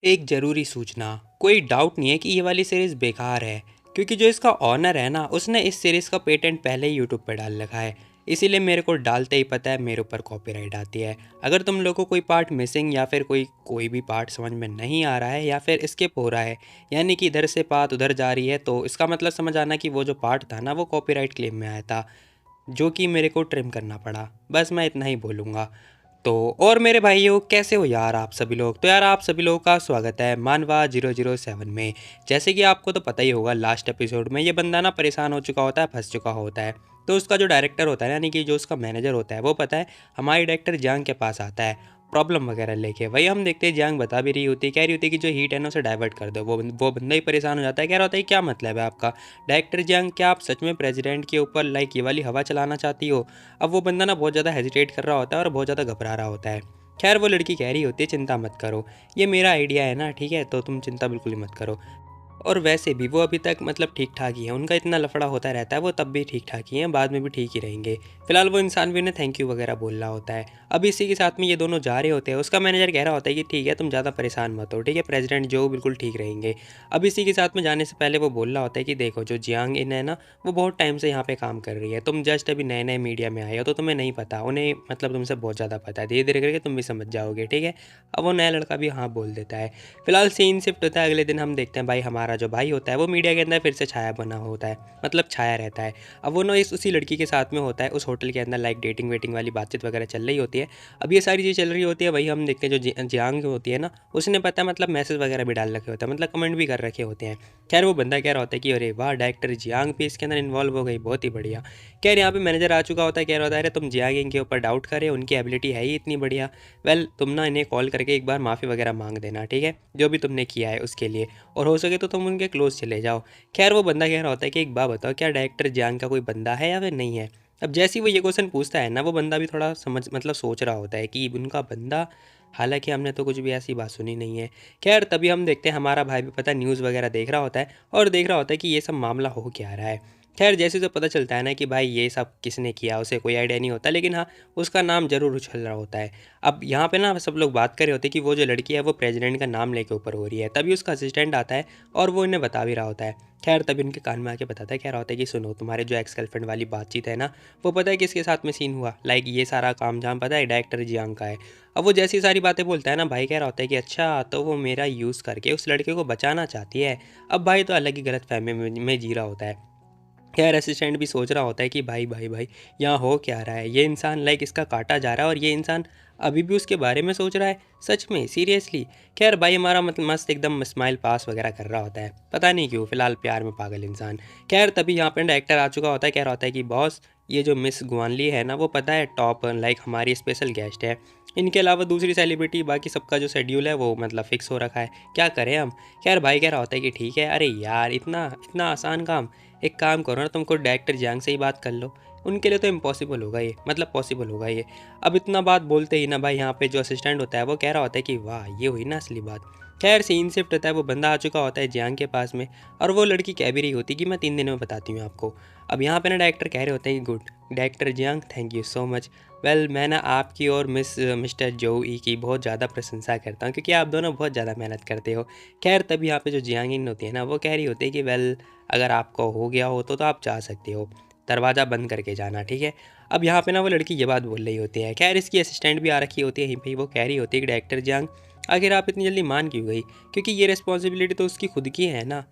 एक ज़रूरी सूचना। कोई डाउट नहीं है कि ये वाली सीरीज़ बेकार है, क्योंकि जो इसका ओनर है ना, उसने इस सीरीज़ का पेटेंट पहले ही यूट्यूब पे डाल रखा है। इसीलिए मेरे को डालते ही पता है मेरे ऊपर कॉपीराइट आती है। अगर तुम लोगों को कोई पार्ट मिसिंग या फिर कोई कोई भी पार्ट समझ में नहीं आ रहा है या फिर स्किप हो रहा है, यानी कि इधर से बात उधर जा रही है, तो इसका मतलब समझ आना कि वो जो पार्ट था ना, वो कॉपीराइट क्लेम में आया था, जो कि मेरे को ट्रिम करना पड़ा। बस मैं इतना ही बोलूँगा। तो और मेरे भाइयों, कैसे हो यार आप सभी लोग। तो यार आप सभी लोगों का स्वागत है मानवा 007 में। जैसे कि आपको तो पता ही होगा, लास्ट एपिसोड में ये बंदा ना परेशान हो चुका होता है, फंस चुका होता है। तो उसका जो डायरेक्टर होता है, यानी कि जो उसका मैनेजर होता है, वो पता है हमारे डायरेक्टर जियांग के पास आता है प्रॉब्लम वगैरह लेके। वही हम देखते हैं, जियांग बता भी रही होती है, कह रही होती है कि जो हीट है ना, उसे डाइवर्ट कर दो। वो बंदा ही परेशान हो जाता है, कह रहा होता है क्या मतलब है आपका डायरेक्टर जियांग, क्या आप सच में प्रेसिडेंट के ऊपर लाइक ये वाली हवा चलाना चाहती हो। अब वो बंदा ना बहुत ज़्यादा हेजिटेट कर रहा होता है और बहुत ज़्यादा घबरा रहा होता है। खैर वो लड़की कह रही होती है चिंता मत करो, ये मेरा आइडिया है ना, ठीक है, तो तुम चिंता बिल्कुल ही मत करो। और वैसे भी वो अभी तक मतलब ठीक ठाक ही है, उनका इतना लफड़ा होता रहता है, वो तब भी ठीक ठाक ही हैं, बाद में भी ठीक ही रहेंगे। फिलहाल वो इंसान भी उन्हें थैंक यू वगैरह बोल रहा होता है। अब इसी के साथ में ये दोनों जा रहे होते हैं। उसका मैनेजर कह रहा होता है कि ठीक है, तुम ज़्यादा परेशान मत हो, ठीक है, प्रेसिडेंट जो बिल्कुल ठीक रहेंगे। अब इसी के साथ में जाने से पहले वो बोल रहा होता है कि देखो, जो जियांग इन है ना, वो बहुत टाइम से यहाँ पे काम कर रही है, तुम जस्ट अभी नए नए मीडिया में आए हो, तो तुम्हें नहीं पता, उन्हें मतलब तुमसे बहुत ज़्यादा पता है, धीरे धीरे करके तुम भी समझ जाओगे, ठीक है। अब वो नया लड़का भी हाँ बोल देता है। फिलहाल सीन शिफ्ट होता है, अगले दिन हम देखते हैं भाई, हमारा जो भाई होता है वो मीडिया के अंदर फिर से छाया बना होता है, मतलब छाया रहता है। अब वो ना इस उसी लड़की के साथ में होता है, उस होटल के अंदर लाइक डेटिंग वेटिंग वाली बातचीत वगैरह चल रही होती है। अब ये सारी चीज़ चल रही होती है, वही हम देखते हैं जो जियांग होती है ना, उसने पता है मतलब मैसेज वगैरह भी डाल रखे होते हैं, मतलब कमेंट भी कर रखे होते हैं। खैर वो बंदा कह रहा होता है कि अरे वाह, डायरेक्टर जियांग भी इसके अंदर इन्वॉल्व हो गई, बहुत ही बढ़िया। खैर यहाँ पे मैनेजर आ चुका होता है, कह रहा होता है अरे तुम जियांग इनके ऊपर डाउट करे, उनकी एबिलिटी है ही इतनी बढ़िया। वेल तुम ना इन्हें कॉल करके एक बार माफ़ी वगैरह मांग देना, ठीक है, जो भी तुमने किया है उसके लिए, और हो सके तो तुम उनके क्लोज चले जाओ। खैर वो बंदा कह रहा होता है कि एक बात बताओ, क्या डायरेक्टर जियांग का कोई बंदा है या फिर नहीं है। अब जैसे ही वो ये क्वेश्चन पूछता है ना, वो बंदा भी थोड़ा समझ मतलब सोच रहा होता है कि उनका बंदा, हालांकि हमने तो कुछ भी ऐसी बात सुनी नहीं है। खैर तभी हम देखते हैं हमारा भाई भी पता न्यूज़ वगैरह देख रहा होता है, और देख रहा होता है कि ये सब मामला हो क्या रहा है। खैर जैसे तो पता चलता है ना कि भाई ये सब किसने किया, उसे कोई आइडिया नहीं होता, लेकिन हाँ, उसका नाम जरूर उछल रहा होता है। अब यहाँ पे ना सब लोग बात कर रहे होते हैं कि वो जो लड़की है वो प्रेसिडेंट का नाम लेके ऊपर हो रही है। तभी उसका असिस्टेंट आता है और वो इन्हें बता भी रहा होता है। खैर तभी उनके कान में आके बताता है, कह रहा होता है कि सुनो, तुम्हारे जो एक्स गर्लफ्रेंड वाली बातचीत है ना, वो पता है किसके साथ में सीन हुआ, लाइक ये सारा काम झाम पता है डायरेक्टर जियांग का है। अब वो जैसी सारी बातें बोलता है ना, भाई कह रहा होता है कि अच्छा, तो वो मेरा यूज़ करके उस लड़के को बचाना चाहती है। अब भाई तो अलग ही गलत फहमी में जी रहा होता है। खैर असिस्टेंट भी सोच रहा होता है कि भाई भाई भाई, यहाँ हो क्या रहा है, ये इंसान लाइक इसका काटा जा रहा है और ये इंसान अभी भी उसके बारे में सोच रहा है, सच में सीरियसली। खैर भाई हमारा मतलब मस्त एकदम स्माइल पास वगैरह कर रहा होता है, पता नहीं क्यों, फिलहाल प्यार में पागल इंसान। खैर तभी यहाँ पे डायरेक्टर आ चुका होता है, कह रहा होता है कि बॉस, ये जो मिस गुआनली है ना, वो पता है टॉप लाइक हमारी स्पेशल गेस्ट है। इनके अलावा दूसरी सेलिब्रिटी बाकी सबका जो शेड्यूल है वो मतलब फिक्स हो रखा है, क्या करें हम। खैर भाई कह रहा होता है कि ठीक है, अरे यार इतना इतना आसान काम, एक काम करो ना, तुमको डायरेक्टर जियांग से ही बात कर लो, उनके लिए तो इम्पॉसिबल होगा ये, मतलब पॉसिबल होगा ये। अब इतना बात बोलते ही ना भाई, यहाँ पे जो असिस्टेंट होता है वो कह रहा होता है कि वाह, ये हुई ना असली बात। खैर सीन शिफ्ट होता है, वो बंदा आ चुका होता है जियांग के पास में, और वो लड़की कह भी रही होती कि मैं 3 दिन में बताती हूँ आपको। अब यहाँ पे ना डायरेक्टर कह रहे होते हैं कि good director Jiang, thank you so much. Well मैं ना आपकी और मिस्टर जो ई की बहुत ज़्यादा प्रशंसा करता हूँ, क्योंकि आप दोनों बहुत ज़्यादा मेहनत करते हो। खैर तभी यहाँ पे जो जियांगिन होती है ना, वो कह रही होती है कि वेल अगर आपको हो गया हो तो आप जा सकते हो, दरवाज़ा बंद करके जाना, ठीक है। अब यहाँ पे ना वो लड़की ये बात बोल रही होती है। खैर इसकी असिस्टेंट भी आ रखी होती है यहीं पे, वो कह रही होती है कि डायरेक्टर जियांग, आखिर आप इतनी जल्दी मान क्यों गई, क्योंकि ये रिस्पॉन्सिबिलिटी तो उसकी खुद की है ना।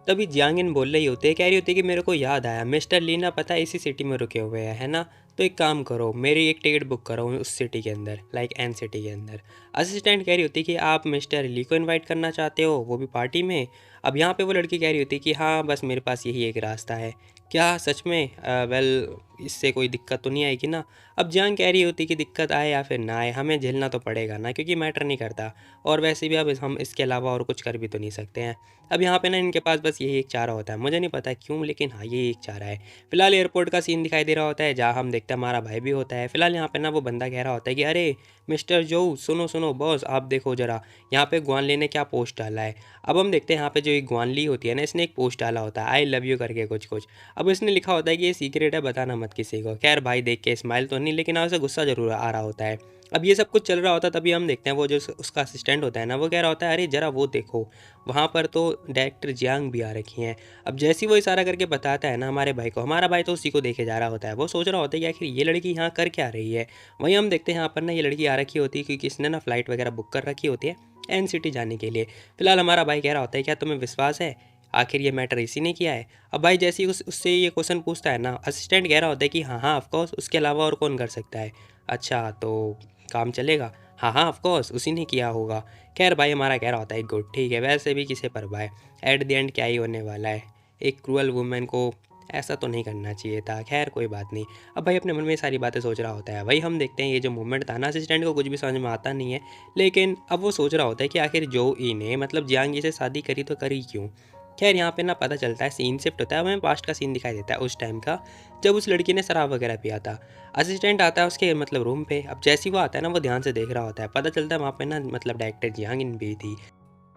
तभी जियांगिन बोल रही होती है, कह रही होती है कि मेरे को याद आया, मिस्टर ली ना पता है इसी सिटी में रुके हुए हैं, है ना, तो एक काम करो, मेरी एक टिकट बुक करो उस सिटी के अंदर, लाइक एन सिटी के अंदर। असिस्टेंट कह रही होती है कि आप मिस्टर ली को इनवाइट करना चाहते हो, वो भी पार्टी में। अब यहाँ पे वो लड़की कह रही होती है कि हाँ बस मेरे पास यही एक रास्ता है। क्या सच में? वेल इससे कोई दिक्कत तो नहीं आएगी ना। अब जियांग कह रही होती है कि दिक्कत आए या फिर ना आए, हमें झेलना तो पड़ेगा ना, क्योंकि मैटर नहीं करता, और वैसे भी अब हम इसके अलावा और कुछ कर भी तो नहीं सकते हैं। अब यहाँ पे ना इनके पास बस यही एक चारा होता है, मुझे नहीं पता क्यों, लेकिन हाँ ये एक चारा है। फिलहाल एयरपोर्ट का सीन दिखाई दे रहा होता है, जहाँ हम देखते हैं हमारा भाई भी होता है। फिलहाल यहाँ पे ना वो बंदा कह रहा होता है कि अरे मिस्टर जो, सुनो सुनो बॉस, आप देखो जरा यहाँ पे ग्वानले ने क्या पोस्ट डाला है। अब हम देखते हैं यहाँ पे जो ये ग्वानली होती है ना, इसने एक पोस्ट डाला होता है आई लव यू करके कुछ कुछ। अब इसने लिखा होता है कि ये सीक्रेट है, बताना मत किसी को। खैर भाई देख के स्माइल तो नहीं, लेकिन उसे गुस्सा जरूर आ रहा होता है। अब ये सब कुछ चल रहा होता है, तभी हम देखते हैं वो जो उसका असिस्टेंट होता है ना, वो कह रहा होता है अरे जरा वो देखो, वहाँ पर तो डायरेक्टर जियांग भी आ रखी हैं। अब जैसे ही वो इशारा करके बताता है ना हमारे भाई को, हमारा भाई तो उसी को देखे जा रहा होता है। वो सोच रहा होता है कि आखिर ये लड़की यहाँ कर क्या रही है। वहीं हम देखते हैं यहाँ पर ना ये लड़की आ रखी होती है, क्योंकि इसने ना फ्लाइट वगैरह बुक कर रखी होती है NCT जाने के लिए। फिलहाल हमारा भाई कह रहा होता है क्या तुम्हें विश्वास है, आखिर ये मैटर इसी ने किया है। अब भाई जैसे ही उससे ये क्वेश्चन पूछता है ना, असिस्टेंट कह रहा होता है कि हाँ हाँ ऑफकोर्स, उसके अलावा और कौन कर सकता है। अच्छा तो काम चलेगा। हाँ हाँ ऑफकोर्स उसी ने किया होगा। खैर भाई हमारा कह रहा होता है गुड ठीक है, वैसे भी किसे परवाह, एट द एंड क्या ही होने वाला है, एक क्रूअल वुमेन को ऐसा तो नहीं करना चाहिए था। खैर कोई बात नहीं। अब भाई अपने मन में सारी बातें सोच रहा होता है। वही हम देखते हैं ये जो मूवमेंट था ना, असिस्टेंट को कुछ भी समझ में आता नहीं है, लेकिन अब वो सोच रहा होता है कि आखिर जो ई ने मतलब जियांग से शादी करी तो करी क्यों। खैर यहाँ पे ना पता चलता है, सीन शिफ्ट होता है, हमें पास्ट का सीन दिखाई देता है उस टाइम का, जब उस लड़की ने शराब वगैरह पिया था। असिस्टेंट आता है उसके मतलब रूम पे। अब जैसे ही वो आता है ना, वो ध्यान से देख रहा होता है, पता चलता है वहाँ पे ना मतलब डायरेक्टर जियांग भी थी,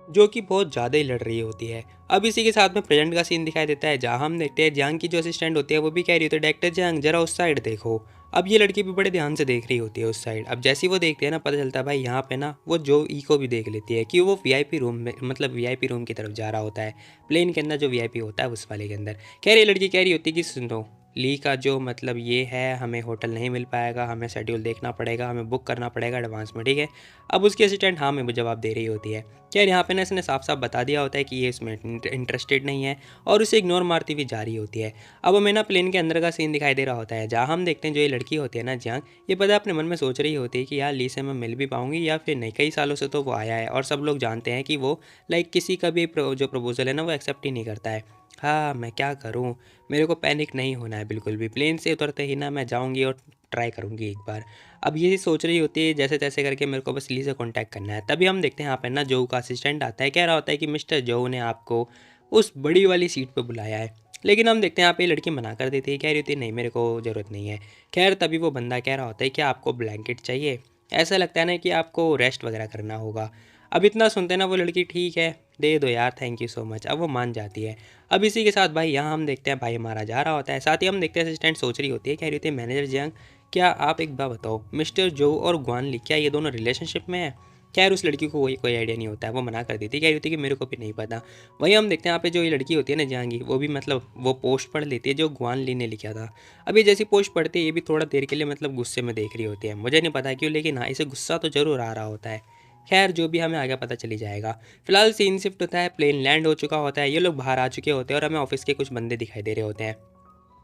जो कि बहुत ज़्यादा ही लड़ रही होती है। अब इसी के साथ में प्रेजेंट का सीन दिखाई देता है, जहाँ हम देखते हैं जियांग की जो असिस्टेंट होती है वो भी कह रही होती है डायरेक्टर जियांग जरा उस साइड देखो। अब ये लड़की भी बड़े ध्यान से देख रही होती है उस साइड। अब जैसे ही वो देखते हैं ना, पता चलता है भाई यहाँ पे ना वो जो ई को भी देख लेती है कि वो VIP रूम में मतलब VIP रूम की तरफ जा रहा होता है, प्लेन के अंदर जो VIP होता है उस वाले के अंदर। कह रही लड़की कह रही होती है कि सुनो, ली का जो मतलब ये है, हमें होटल नहीं मिल पाएगा, हमें शेड्यूल देखना पड़ेगा, हमें बुक करना पड़ेगा एडवांस में, ठीक है। अब उसकी असिस्टेंट हाँ में जवाब दे रही होती है। खैर यहाँ पे ना इसने साफ साफ बता दिया होता है कि ये इसमें इंटरेस्टेड नहीं है, और उसे इग्नोर मारती हुई जा रही होती है। अब हमें ना प्लेन के अंदर का सीन दिखाई दे रहा होता है, जहाँ हम देखते हैं जो ये लड़की होती है ना जियांग, ये पता अपने मन में सोच रही होती है कि यार ली से मैं मिल भी पाऊंगी या फिर नहीं। कई सालों से तो वो आया है और सब लोग जानते हैं कि वो लाइक किसी का भी जो प्रपोजल है ना वो एक्सेप्ट ही नहीं करता है। हाँ मैं क्या करूँ, मेरे को पैनिक नहीं होना है बिल्कुल भी। प्लेन से उतरते ही ना मैं जाऊँगी और ट्राई करूँगी एक बार। अब ये सोच रही होती है जैसे तैसे करके मेरे को बस ली से कांटेक्ट करना है। तभी हम देखते हैं यहाँ पे ना जो का असिस्टेंट आता है, कह रहा होता है कि मिस्टर जो ने आपको उस बड़ी वाली सीट पे बुलाया है। लेकिन हम देखते हैं यहाँ पे लड़की मना कर देती है, कह रही होती है नहीं मेरे को ज़रूरत नहीं है। खैर तभी वो बंदा कह रहा होता है कि आपको ब्लैंकेट चाहिए, ऐसा लगता है ना कि आपको रेस्ट वगैरह करना होगा। अब इतना सुनते ना वो लड़की ठीक है दे दो यार, थैंक यू सो मच। अब वो मान जाती है। अब इसी के साथ भाई यहाँ हम देखते हैं भाई हमारा जा रहा होता है, साथ ही हम देखते हैं असिस्टेंट सोच रही होती है, कह रही होती है मैनेजर जियांग क्या आप एक बात बताओ, मिस्टर जो और ग्वानली क्या ये दोनों रिलेशनशिप में है। खैर उस लड़की को कोई आइडिया नहीं होता है, वो मना कर देती है, कह रही होती है कि मेरे को भी नहीं पता। वहीं हम देखते हैं यहाँ पे जो ये लड़की होती है ना जहांगी, वो भी मतलब वो पोस्ट पढ़ लेती है जो ग्वान ली ने लिखा था। अब ये जैसी पोस्ट पढ़ती है, ये भी थोड़ा देर के लिए मतलब गुस्से में देख रही होती है, मुझे नहीं पता क्यों, लेकिन हाँ इसे गुस्सा तो जरूर आ रहा होता है। खैर जो भी हमें आगे पता चली जाएगा। फिलहाल सीन शिफ्ट होता है, प्लेन लैंड हो चुका होता है, ये लोग बाहर आ चुके होते हैं और हमें ऑफिस के कुछ बंदे दिखाई दे रहे होते हैं।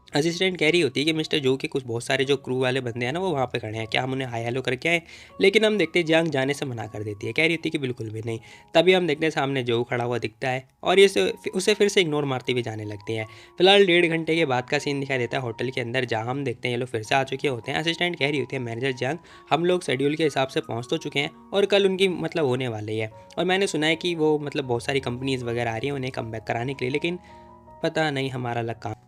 असिस्टेंट कह रही होती है कि मिस्टर जो के कुछ बहुत सारे जो क्रू वाले बंदे हैं ना वो वहाँ पे खड़े हैं, क्या हम उन्हें हाई हेलो करके आए। लेकिन हम देखते हैं जियांग जाने से मना कर देती है, कह रही होती है कि बिल्कुल भी नहीं। तभी हम देखते हैं सामने जो खड़ा हुआ दिखता है और ये उसे फिर से इग्नोर मारती हुई जाने लगती है। फिलहाल 1.5 घंटे के बाद का सीन दिखाई देता है होटल के अंदर, जहाँ हम देखते हैं ये लोग फिर से आ चुके होते हैं। असिस्टेंट कह रही होती है मैनेजर जियांग हम लोग शेड्यूल के हिसाब से पहुँच तो चुके हैं और कल उनकी मतलब होने वाली है, और मैंने सुना है कि वो मतलब बहुत सारी कंपनीज़ वगैरह आ रही हैं उन्हें कम बैक कराने के लिए, लेकिन पता नहीं हमारा लक कहाँ।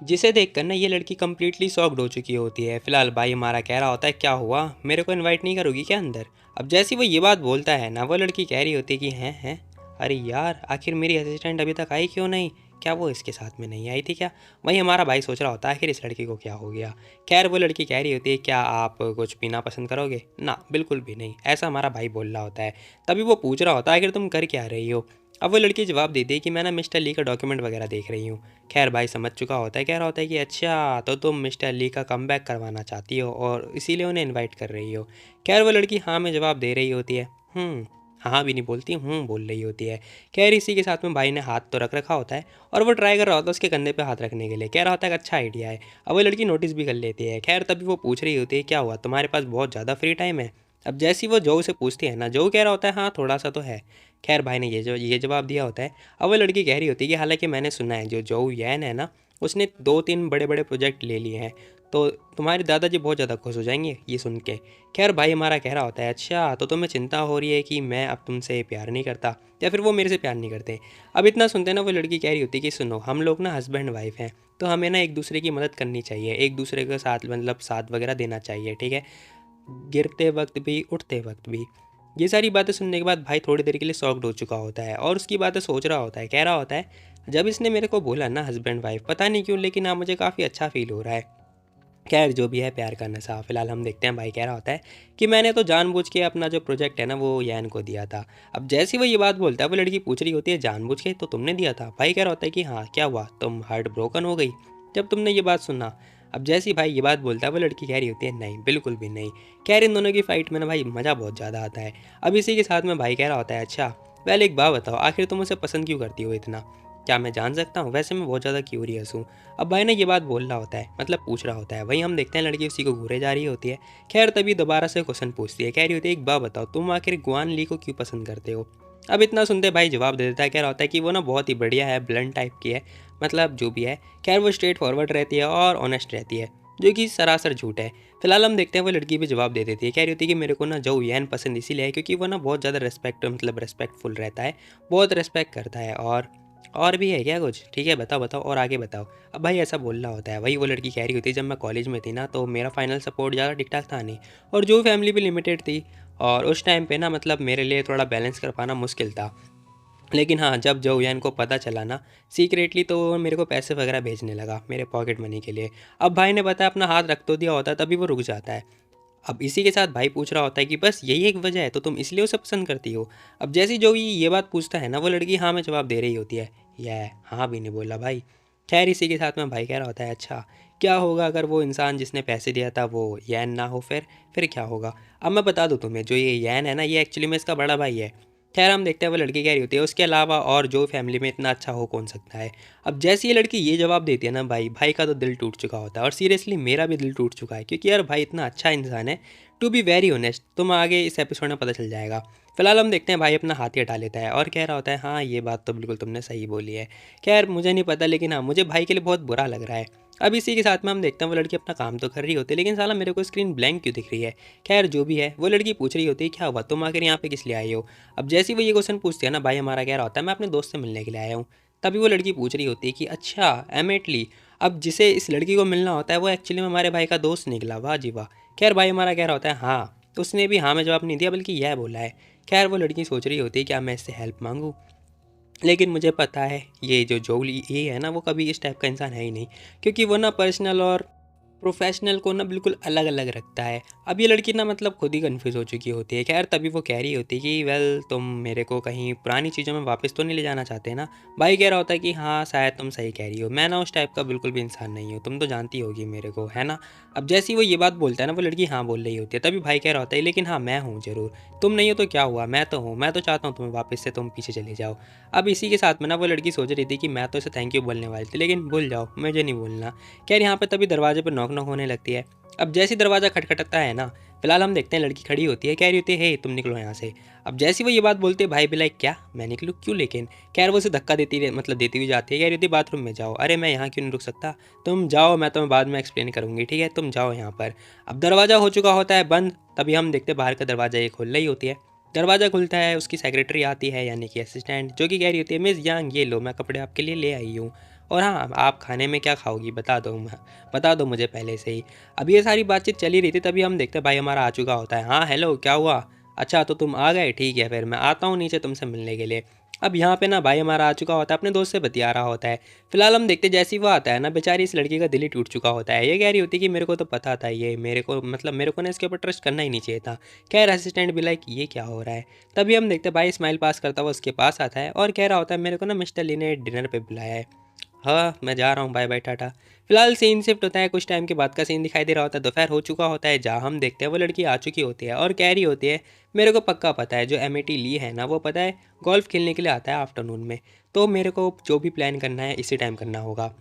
जिसे देखकर ना ये लड़की कम्प्लीटली शॉक्ड हो चुकी होती है। फिलहाल भाई हमारा कह रहा होता है क्या हुआ, मेरे को इनवाइट नहीं करोगी क्या अंदर। अब जैसी वो ये बात बोलता है ना, वो लड़की कह रही होती है कि हैं अरे यार आखिर मेरी असिस्टेंट अभी तक आई क्यों नहीं, क्या वो इसके साथ में नहीं आई थी क्या। वहीं हमारा भाई सोच रहा होता है आखिर इस लड़की को क्या हो गया। खैर वो लड़की कह रही होती है क्या आप कुछ पीना पसंद करोगे, ना बिल्कुल भी नहीं, ऐसा हमारा भाई बोल रहा होता है। तभी वो पूछ रहा होता है आखिर तुम कर क्या रही हो। अब वो लड़की जवाब देती है कि मैं ना मिस्टर ली का डॉक्यूमेंट वगैरह देख रही हूँ। खैर भाई समझ चुका होता है, कह रहा होता है कि अच्छा तो तुम मिस्टर ली का कमबैक करवाना चाहती हो और इसीलिए उन्हें इनवाइट कर रही हो। खैर वो लड़की हाँ में जवाब दे रही होती है। हाँ भी नहीं बोलती, बोल रही होती है। खैर इसी के साथ में भाई ने हाथ तो रख रखा होता है और वो ट्राई कर रहा होता है उसके कंधे पे हाथ रखने के लिए, कह रहा होता है कि अच्छा आइडिया है। अब वो लड़की नोटिस भी कर लेती है। खैर तभी वो पूछ रही होती है क्या हुआ तुम्हारे पास बहुत ज़्यादा फ्री टाइम है। अब जैसी वो जो से पूछती है ना, जो कह रहा होता है हाँ थोड़ा सा तो है। खैर भाई ने ये जवाब दिया होता है। अब वो लड़की कह रही होती है कि हालांकि मैंने सुना है जो यैन है ना, उसने 2-3 बड़े बड़े प्रोजेक्ट ले लिए हैं, तो तुम्हारे दादाजी बहुत ज़्यादा खुश हो जाएंगे ये सुन के। खैर भाई हमारा कह रहा होता है अच्छा तो तुम्हें चिंता हो रही है कि मैं अब तुमसे प्यार नहीं करता या फिर वो मेरे से प्यार नहीं करते। अब इतना सुनते ना वो लड़की कह रही होती है कि सुनो हम लोग ना हस्बैंड वाइफ हैं, तो हमें ना एक दूसरे की मदद करनी चाहिए, एक दूसरे के साथ मतलब साथ वगैरह देना चाहिए, ठीक है, गिरते वक्त भी उठते वक्त भी। ये सारी बातें सुनने के बाद भाई थोड़ी देर के लिए शॉक्ड हो चुका होता है और उसकी बातें सोच रहा होता है, कह रहा होता है जब इसने मेरे को बोला ना हस्बैंड वाइफ, पता नहीं क्यों लेकिन हाँ मुझे काफ़ी अच्छा फील हो रहा है। खैर जो भी है प्यार का नशा। फिलहाल हम देखते हैं भाई कह रहा होता है कि मैंने तो जानबूझ के अपना जो प्रोजेक्ट है ना वो यैन को दिया था। अब जैसे ही वो ये बात बोलता है वो लड़की पूछ रही होती है जानबूझ के तो तुमने दिया था? भाई कह रहा होता है कि हाँ क्या हुआ, तुम हार्ट ब्रोकन हो गई जब तुमने ये बात सुना? अब जैसे ही भाई ये बात बोलता है वो लड़की कह रही होती है नहीं बिल्कुल भी नहीं। खैर इन दोनों की फाइट में ना भाई मज़ा बहुत ज़्यादा आता है। अब इसी के साथ में भाई कह रहा होता है अच्छा पहले एक बात बताओ, आखिर तुम उसे पसंद क्यों करती हो इतना? क्या मैं जान सकता हूँ? वैसे मैं बहुत ज़्यादा क्यूरियस हूँ। अब भाई ने ये बात बोल रहा होता है, मतलब पूछ रहा होता है। वहीं हम देखते हैं लड़की उसी को घूरे जा रही होती है। खैर तभी दोबारा से क्वेश्चन पूछती है, कह रही होती है एक बात बताओ तुम आखिर गुआन ली को क्यों पसंद करते हो? अब इतना सुनते भाई जवाब दे देता है, कह रहा होता है कि वो ना बहुत ही बढ़िया है, ब्लंट टाइप की है, मतलब जो भी है। खैर वो स्ट्रेट फॉरवर्ड रहती है और ऑनेस्ट रहती है, जो कि सरासर झूठ है। फिलहाल हम देखते हैं वो लड़की भी जवाब दे देती है, कह रही होती है कि मेरे को ना जो यैन पसंद इसीलिए है क्योंकि वो ना बहुत ज़्यादा रेस्पेक्टफुल रहता है, बहुत रेस्पेक्ट करता है। और भी है क्या कुछ? ठीक है बताओ बताओ और आगे बताओ। अब भाई ऐसा बोल रहा होता है। वही वो लड़की कह रही होती है जब मैं कॉलेज में थी ना तो मेरा फाइनल सपोर्ट ज़्यादा ठीक ठाक था नहीं, और जो फैमिली भी लिमिटेड थी, और उस टाइम पे ना मतलब मेरे लिए थोड़ा बैलेंस कर पाना मुश्किल था। लेकिन हाँ जब जोयान को पता चला ना सीक्रेटली तो वो मेरे को पैसे वगैरह भेजने लगा मेरे पॉकेट मनी के लिए। अब भाई ने बताया अपना हाथ रख तो दिया होता है तभी वो रुक जाता है। अब इसी के साथ भाई पूछ रहा होता है कि बस यही एक वजह है तो तुम इसलिए उसे पसंद करती हो? अब जैसे जो ये बात पूछता है ना वो लड़की हाँ में जवाब दे रही होती है। यह हाँ भी नहीं बोला भाई। खैर इसी के साथ में भाई कह रहा होता है अच्छा क्या होगा अगर वो इंसान जिसने पैसे दिया था वो यैन ना हो, फिर क्या होगा? अब मैं बता दूँ तुम्हें, जो ये यैन है ना ये एक्चुअली में इसका बड़ा भाई है। खैर हम देखते हैं वो लड़की कह रही होती है उसके अलावा और जो फैमिली में इतना अच्छा हो कौन सकता है? अब जैसे ये लड़की ये जवाब देती है ना भाई का तो दिल टूट चुका होता है, और सीरियसली मेरा भी दिल टूट चुका है क्योंकि यार भाई इतना अच्छा इंसान है। टू बी वेरी ऑनेस्ट, तुम आगे इस एपिसोड में पता चल जाएगा। फिलहाल हम देखते हैं भाई अपना हाथ ही हटा लेता है और कह रहा होता है हाँ ये बात तो बिल्कुल तुमने सही बोली है। खैर मुझे नहीं पता लेकिन हाँ मुझे भाई के लिए बहुत बुरा लग रहा है। अब इसी के साथ में हम देखते हैं वो लड़की अपना काम तो कर रही होती है लेकिन साला मेरे को स्क्रीन ब्लैंक क्यों दिख रही है? खैर जो भी है वो लड़की पूछ रही होती है क्या हुआ, तुम आखिर यहाँ पे किस लिए आए हो? अब जैसे ही वो ये क्वेश्चन पूछती है ना भाई हमारा कह रहा होता है मैं अपने दोस्त से मिलने के लिए आया हूँ। तभी वो लड़की पूछ रही होती है कि अच्छा एमेटली, अब जिसे इस लड़की को मिलना होता है वो एक्चुअली में हमारे भाई का दोस्त निकला, वाह जी वाह। खैर भाई हमारा कह रहा होता है हाँ, तो उसने भी हाँ में जवाब नहीं दिया बल्कि यह बोला है। खैर वो लड़की सोच रही होती है क्या मैं इससे हेल्प मांगूँ, लेकिन मुझे पता है ये जो जोली ये है ना वो कभी इस टाइप का इंसान है ही नहीं, क्योंकि वो ना पर्सनल और प्रोफेशनल को ना बिल्कुल अलग अलग रखता है। अब ये लड़की ना मतलब खुद ही कन्फ्यूज़ हो चुकी होती है। खैर तभी वो कह रही होती है कि वेल तुम मेरे को कहीं पुरानी चीज़ों में वापस तो नहीं ले जाना चाहते ना? भाई कह रहा होता है कि हाँ शायद तुम सही कह रही हो, मैं ना उस टाइप का बिल्कुल भी इंसान नहीं हूँ, तुम तो जानती होगी मेरे को है ना? अब जैसे ही वो ये बात बोलता है ना वो लड़की हाँ बोल रही होती है, तभी भाई कह रहा होता है लेकिन हाँ मैं हूँ ज़रूर, तुम नहीं हो तो क्या हुआ, मैं तो हूँ, मैं तो चाहता हूँ तुम्हें वापस से तुम पीछे चले जाओ। अब इसी के साथ में ना वो लड़की सोच रही थी कि मैं तो इसे थैंक यू बोलने वाली थी लेकिन भूल जाओ मुझे नहीं बोलना। खैर यहाँ पे तभी दरवाजे पर नॉक नॉक होने लगती है। अब जैसे ही दरवाज़ा खटखटाता है ना, फिलहाल हम देखते हैं लड़की खड़ी होती है, कह रही होती है हे तुम निकलो यहाँ से। अब जैसे ही वो ये बात बोलते हैं भाई भी लाइक क्या मैं निकलूँ क्यों लेकिन? खैर वो उसे धक्का देती हुई जाती है, कह रही होती है बाथरूम में जाओ। अरे मैं यहाँ क्यों नहीं रुक सकता, तुम जाओ मैं तुम्हें बाद में एक्सप्लेन करूँगी, ठीक है तुम जाओ यहाँ पर। अब दरवाज़ा हो चुका होता है बंद, तभी हम देखते हैं बाहर का दरवाज़ा ये खोल रही होती है। दरवाज़ा खुलता है, उसकी सेक्रेटरी आती है यानी कि असिस्टेंट, जो कि कह रही होती है मिस यांग ये लो मैं कपड़े आपके लिए ले आई हूँ, और हाँ आप खाने में क्या खाओगी बता दो मुझे पहले से ही। अब ये सारी बातचीत चली रही थी तभी हम देखते हैं भाई हमारा आ चुका होता है। हाँ हेलो क्या हुआ? अच्छा तो तुम आ गए, ठीक है फिर मैं आता हूँ नीचे तुमसे मिलने के लिए। अब यहाँ पे ना भाई हमारा आ चुका होता है, अपने दोस्त से बतिया रहा होता है। फिलहाल हम देखते जैसे ही वो आता है ना बेचारी इस लड़की का दिल ही टूट चुका होता है। ये कह रही होती है कि मेरे को तो पता था, ये मेरे को ना इसके ऊपर ट्रस्ट करना ही नहीं चाहिए था। खैर असिस्टेंट भी लाइक ये क्या हो रहा है। तभी हम देखते भाई स्माइल पास करता हुआ उसके पास आता है और कह रहा होता है मेरे को ना मिस्टर ली ने डिनर पे बुलाया है। हाँ मैं जा रहा हूँ, बाय बाय टाटा। फिलहाल सीन शिफ्ट होता है, कुछ टाइम के बाद का सीन दिखाई दे रहा होता है, दोपहर हो चुका होता है, जहाँ हम देखते हैं वो लड़की आ चुकी होती है और कह रही होती है मेरे को पक्का पता है जो एमिटी ली है ना वो पता है गोल्फ खेलने के लिए आता है आफ्टरनून में, तो मेरे को जो भी प्लान करना है इसी टाइम करना होगा।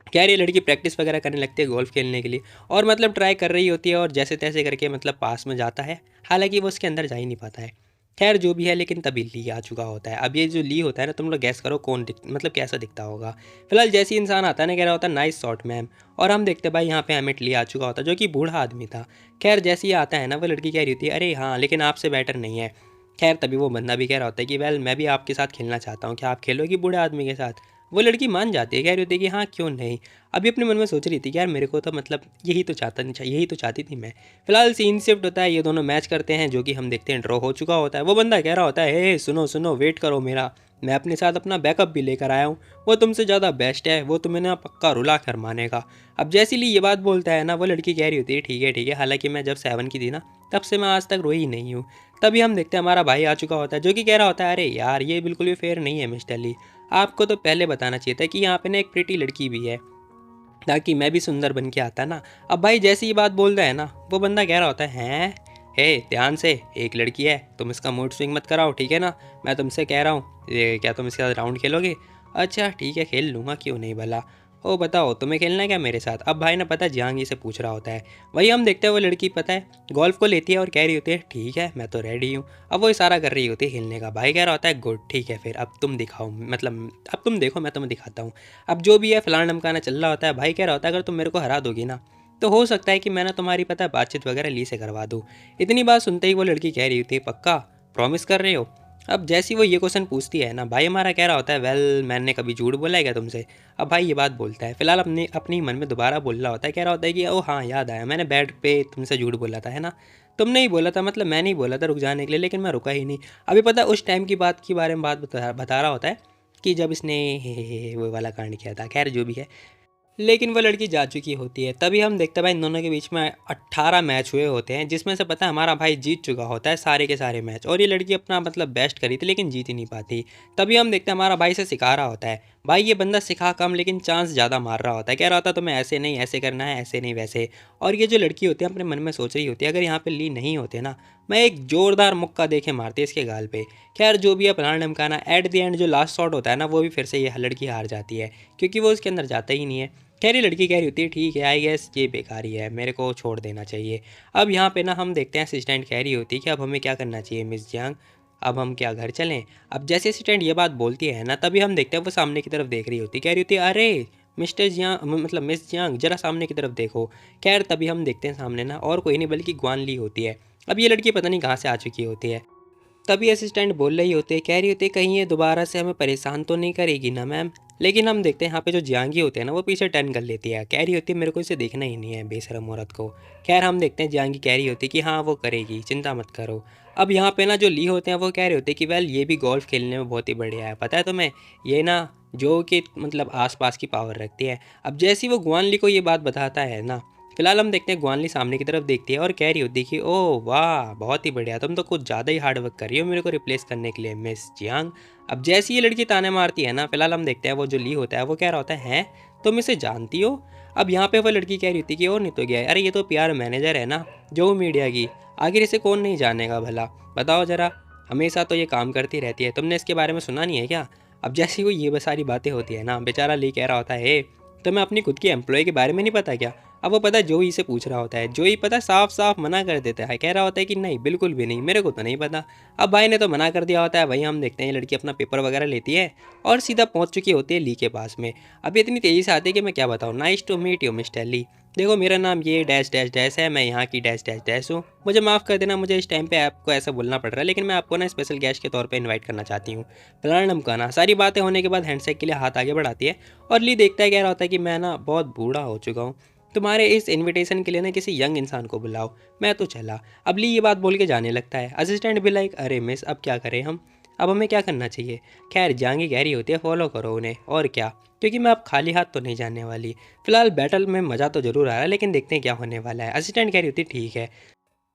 कह रही लड़की प्रैक्टिस वगैरह करने लगती है गोल्फ खेलने के लिए, और मतलब ट्राई कर रही होती है और जैसे तैसे करके मतलब पास में जाता है, हालांकि वो उसके अंदर जा ही नहीं पाता है। खैर जो भी है लेकिन तभी ली आ चुका होता है। अब ये जो ली होता है ना तुम लोग गैस करो मतलब कैसा दिखता होगा। फिलहाल जैसे ही इंसान आता है ना कह रहा होता है नाइस शॉट मैम, और हम देखते हैं भाई यहाँ पे हमें ली आ चुका होता है जो कि बूढ़ा आदमी था। खैर जैसे ही आता है ना वो लड़की कह रही होती है अरे हाँ लेकिन आपसे बेटर नहीं है। खैर तभी वो बंदा भी कह रहा होता है कि वेल मैं भी आपके साथ खेलना चाहता हूँ, क्या आप खेलोगी बूढ़े आदमी के साथ? वो लड़की मान जाती है, कह रही होती है कि हाँ क्यों नहीं। अभी अपने मन में सोच रही थी कि यार मेरे को तो मतलब यही तो चाहती थी मैं। फिलहाल सीन शिफ्ट होता है, ये दोनों मैच करते हैं जो कि हम देखते हैं ड्रॉ हो चुका होता है। वो बंदा कह रहा होता है हे सुनो सुनो वेट करो मेरा, मैं अपने साथ अपना बैकअप भी लेकर आया हूँ, वो तुमसे ज़्यादा बेस्ट है, वो तुम्हें ना पक्का रुला कर मानेगा। अब जैसे ही ये बात बोलता है ना, वो लड़की कह रही होती है ठीक है, हालांकि मैं जब 7 की थी ना तब से मैं आज तक रोई ही नहीं हूँ। तभी हम देखते हैं हमारा भाई आ चुका होता है जो कि कह रहा होता है अरे यार ये बिल्कुल भी फेयर नहीं है मिस्टर ली, आपको तो पहले बताना चाहिए था कि यहाँ पे ना एक प्रिटी लड़की भी है ताकि मैं भी सुंदर बन के आता ना। अब भाई जैसे ये बात बोल रहा है ना, वो बंदा कह रहा होता है हैं हे ध्यान से, एक लड़की है, तुम इसका मूड स्विंग मत कराओ ठीक है ना, मैं तुमसे कह रहा हूँ ये क्या तुम इसके साथ राउंड खेलोगे? अच्छा ठीक है खेल लूँगा क्यों नहीं भला। ओ बताओ तुम्हें खेलना है क्या मेरे साथ? अब भाई ना पता है जहांगीर से पूछ रहा होता है। वही हम देखते हैं वो लड़की पता है गोल्फ को लेती है और कह रही होती है ठीक है मैं तो रेडी हूँ। अब वो इशारा कर रही होती है हिलने का। भाई कह रहा होता है गुड ठीक है फिर अब तुम दिखाओ, मतलब अब तुम देखो मैं तुम्हें दिखाता हूँ। अब जो भी है फिलहाल ढमकाना चल रहा होता है। भाई कह रहा होता है अगर तुम मेरे को हरा दोगी ना तो हो सकता है कि मैं ना तुम्हारी पता है बातचीत वगैरह ली से करवा दूँ। इतनी बात सुनते ही वो लड़की कह रही होती है पक्का प्रॉमिस कर रहे हो? अब जैसी वो ये क्वेश्चन पूछती है ना, भाई हमारा कह रहा होता है वेल मैंने कभी झूठ बोला है क्या तुमसे? अब भाई ये बात बोलता है। फिलहाल अपने अपनी मन में दोबारा बोल रहा होता है, कह रहा होता है कि ओ हाँ याद आया, मैंने बेड पे तुमसे झूठ बोला था है ना। तुमने ही बोला था, मतलब मैं नहीं बोला था रुक जाने के लिए, लेकिन मैं रुका ही नहीं। अभी पता है उस टाइम की बात के बारे में बात बता रहा होता है कि जब इसने हे वो वाला कांड किया था। खैर जो भी है, लेकिन वो लड़की जा चुकी होती है। तभी हम देखते हैं भाई इन दोनों के बीच में 18 मैच हुए होते हैं, जिसमें से पता है हमारा भाई जीत चुका होता है सारे के सारे मैच, और ये लड़की अपना मतलब बेस्ट करी थी लेकिन जीत ही नहीं पाती। तभी हम देखते हैं हमारा भाई से सिखा रहा होता है। भाई ये बंदा सिखा कम लेकिन चांस ज़्यादा मार रहा होता है, कह रहा होता है तुम्हें ऐसे नहीं ऐसे करना है, ऐसे नहीं वैसे। और ये जो लड़की होती है अपने मन में सोच रही होती है अगर यहाँ पे ली नहीं होते ना, मैं एक जोरदार मुक्का देखे मारती इसके गाल पे। खैर जो भी है प्लान ढमकाना, एट द एंड जो लास्ट शॉट होता है ना वो भी फिर से ये लड़की हार जाती है क्योंकि वो उसके अंदर जाता ही नहीं है। खैर ये लड़की कह रही होती है ठीक है आई गेस ये बेकार ही है, मेरे को छोड़ देना चाहिए। अब यहाँ पे ना हम देखते हैं असिस्टेंट कह रही होती है कि अब हमें क्या करना चाहिए मिस जियांग, अब हम क्या घर चलें? अब जैसे असिस्टेंट ये बात बोलती है ना, तभी हम देखते हैं वो सामने की तरफ देख रही होती है, कह रही होती है अरे मिस्टर जियांग मतलब मिस जियांग जरा सामने की तरफ देखो। खैर तभी हम देखते हैं सामने ना और कोई नहीं बल्कि ग्वान ली होती है। अब ये लड़की पता नहीं कहाँ से आ चुकी होती है। तभी असिस्टेंट बोल रही होती है, कह रही होती है कहीं ये दोबारा से हमें परेशान तो नहीं करेगी ना मैम। लेकिन हम देखते हैं यहाँ पे जो जियांगी होते हैं ना वो पीछे टर्न कर लेती है, कह रही होती है मेरे को इसे देखना ही नहीं है बेशरम औरत को। खैर हम देखते हैं जियांगी कह रही होती है कि हाँ वो करेगी चिंता मत करो। अब यहाँ पे ना जो ली होते हैं वो कह रहे होते हैं कि वेल ये भी गोल्फ खेलने में बहुत ही बढ़िया है, पता है तुम्हें ये ना जो कि मतलब आसपास की पावर रखती है। अब जैसी वो गुआन ली को ये बात बताता है ना, फिलहाल हम देखते हैं ग्वानली सामने की तरफ देखती है और कह रही होती है कि ओह वाह बहुत ही बढ़िया, तुम तो कुछ ज़्यादा ही हार्ड वर्क कर रही हो मेरे को रिप्लेस करने के लिए मिस जियांग। अब जैसी ये लड़की ताने मारती है ना, फिलहाल हम देखते हैं वो जो ली होता है वो कह रहा होता है हैं तुम इसे जानती हो? अब यहाँ पे वो लड़की कह रही होती है कि और नहीं तो गया, अरे ये तो पीआर मैनेजर है ना जो मीडिया की, आखिर इसे कौन नहीं जानेगा भला, बताओ ज़रा, हमेशा तो ये काम करती रहती है, तुमने इसके बारे में सुना नहीं है क्या? अब जैसी वो ये सारी बातें होती है ना, बेचारा ली कह रहा होता है तुम्हें अपनी खुद की एम्प्लॉय के बारे में नहीं पता क्या? अब वो पता है जोई से पूछ रहा होता है, जोई पता है साफ साफ मना कर देता है, कह रहा होता है कि नहीं बिल्कुल भी नहीं, मेरे को तो नहीं पता। अब भाई ने तो मना कर दिया होता है। वहीं हम देखते हैं ये लड़की अपना पेपर वगैरह लेती है और सीधा पहुंच चुकी होती है ली के पास में। अब इतनी तेज़ी से आती है कि मैं क्या बताऊँ, nice to meet you mister Lee, देखो मेरा नाम ये डैश डैश डैश है, मैं यहाँ की डैश डैश डैश हूँ, मुझे माफ़ कर देना मुझे इस टाइम पे आपको ऐसा बोलना पड़ रहा है, लेकिन मैं आपको ना स्पेशल गेस्ट के तौर पे इनवाइट करना चाहती हूँ। फलाना ढमकाना सारी बातें होने के बाद हैंडशेक के लिए हाथ आगे बढ़ाती है और ली देखता है, कह रहा होता है कि मैं ना बहुत बूढ़ा हो चुका हूँ, तुम्हारे इस इनविटेशन के लिए ना किसी यंग इंसान को बुलाओ, मैं तो चला। अब ली ये बात बोल के जाने लगता है। असिस्टेंट भी लाइक अरे मिस अब क्या करें हम, अब हमें क्या करना चाहिए? खैर जांगी गहरी होती है, फॉलो करो उन्हें और क्या, क्योंकि मैं अब खाली हाथ तो नहीं जाने वाली। फिलहाल बैटल में मज़ा तो जरूर आ रहा है लेकिन देखते हैं क्या होने वाला है। असिस्टेंट कह रही होती है ठीक है।